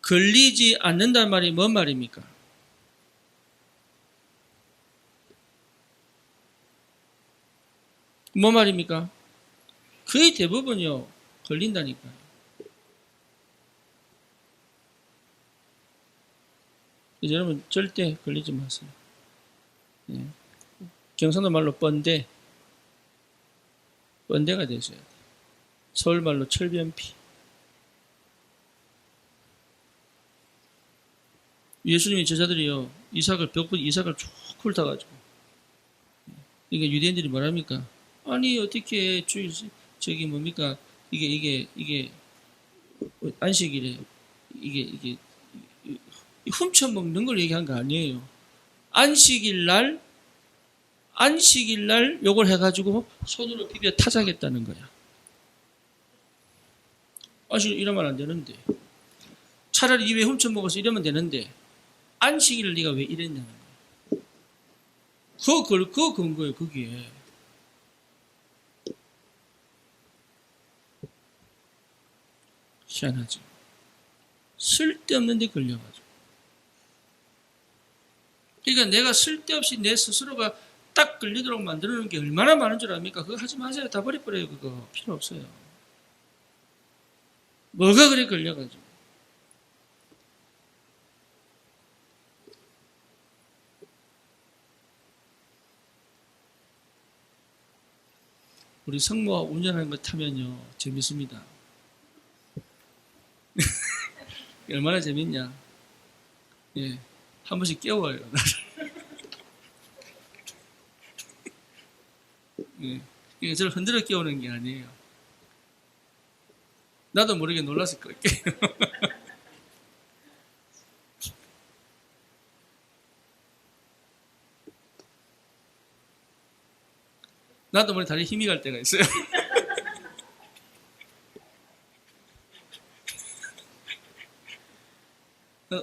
A: 걸리지 않는다는 말이 뭔 말입니까? 뭔 말입니까? 거의 대부분요 걸린다니까요. 그래서 여러분 절대 걸리지 마세요. 네. 경상도 말로 번대가 되셔야 돼요. 서울말로 철변피. 예수님의 제자들이요, 벽분 이삭을 쭉 훑어가지고, 그러니까 유대인들이 뭐랍니까? 아니, 어떻게, 저기 뭡니까? 이게, 안식일에, 이게, 훔쳐먹는 걸 얘기한 거 아니에요. 안식일 날 요걸 해가지고 손으로 비벼 타자겠다는 거야. 안식일 이러면 안 되는데. 차라리 입에 훔쳐먹어서 이러면 되는데, 안식일을 네가 왜 이랬냐는 거야. 그거 근거예요, 그게. 희한하죠. 쓸데없는 데 걸려가지고. 그러니까 내가 쓸데없이 내 스스로가 딱 걸리도록 만드는 게 얼마나 많은 줄 압니까? 그거 하지 마세요. 다 버려버려요. 그거 필요 없어요. 뭐가 그래 걸려가지고. 우리 성모가 운전하는 거 타면요, 재밌습니다. 얼마나 재밌냐. 예, 한 번씩 깨워요. 예, 이게 저를 흔들어 깨우는 게 아니에요. 나도 모르게 놀랐을 거예요. 나도 모르게 다리에 힘이 갈 때가 있어요.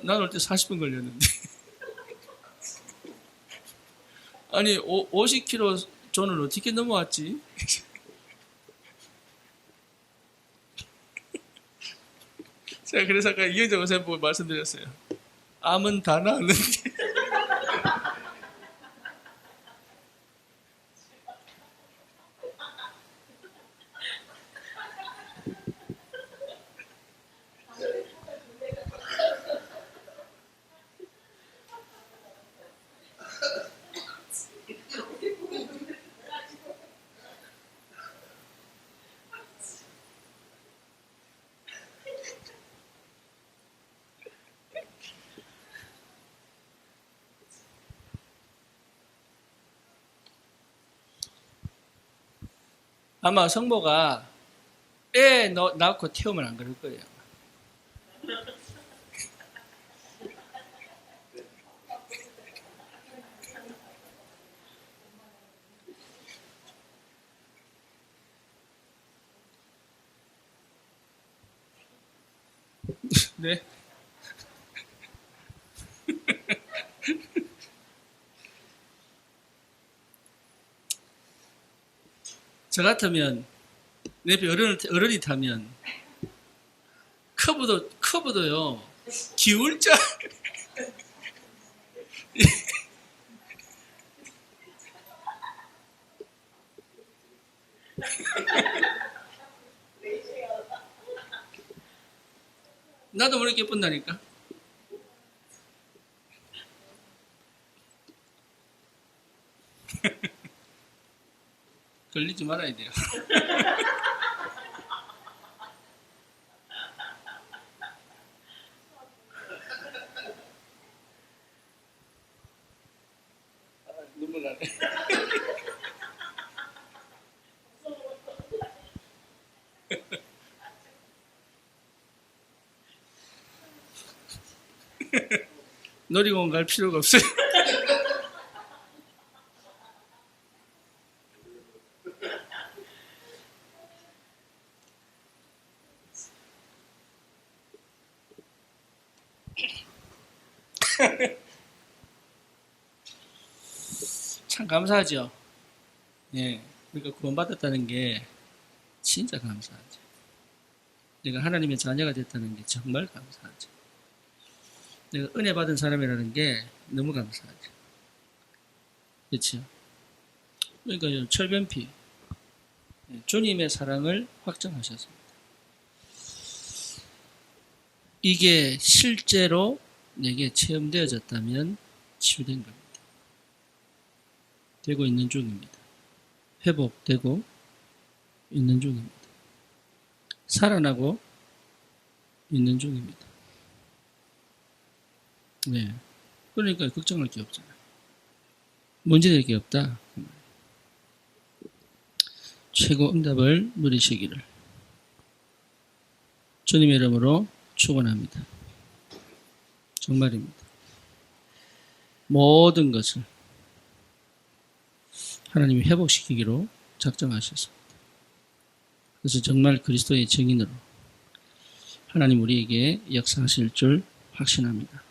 A: 난 올 때 40분 걸렸는데. 아니, 50km 존을 어떻게 넘어왔지? 제가 그래서 아까 이현정 선생님 보고 말씀드렸어요. 암은 다 나았는데. 아마 성모가 애 낳고 태우면 안 그럴 거예요. 네. 저 같으면 내 옆에 어른이 타면 커브도요 기울자. 나도 모르게 예쁜다니까. 걸리지 말아야 돼요. 눈물 나네. 놀이공원 갈 필요가 없어요. 참 감사하죠. 예. 그러니까 구원받았다는 게 진짜 감사하죠. 내가 하나님의 자녀가 됐다는 게 정말 감사하죠. 내가 은혜 받은 사람이라는 게 너무 감사하죠. 그렇죠? 그러니까 철변피, 주님의 사랑을 확정하셨습니다. 이게 실제로 내게 체험되어졌다면 치유된 겁니다. 되고 있는 중입니다. 회복되고 있는 중입니다. 살아나고 있는 중입니다. 네. 그러니까 걱정할 게 없잖아요. 문제될 게 없다. 최고 응답을 누리시기를 주님의 이름으로 축원합니다. 정말입니다. 모든 것을 하나님이 회복시키기로 작정하셨습니다. 그래서 정말 그리스도의 증인으로 하나님 우리에게 역사하실 줄 확신합니다.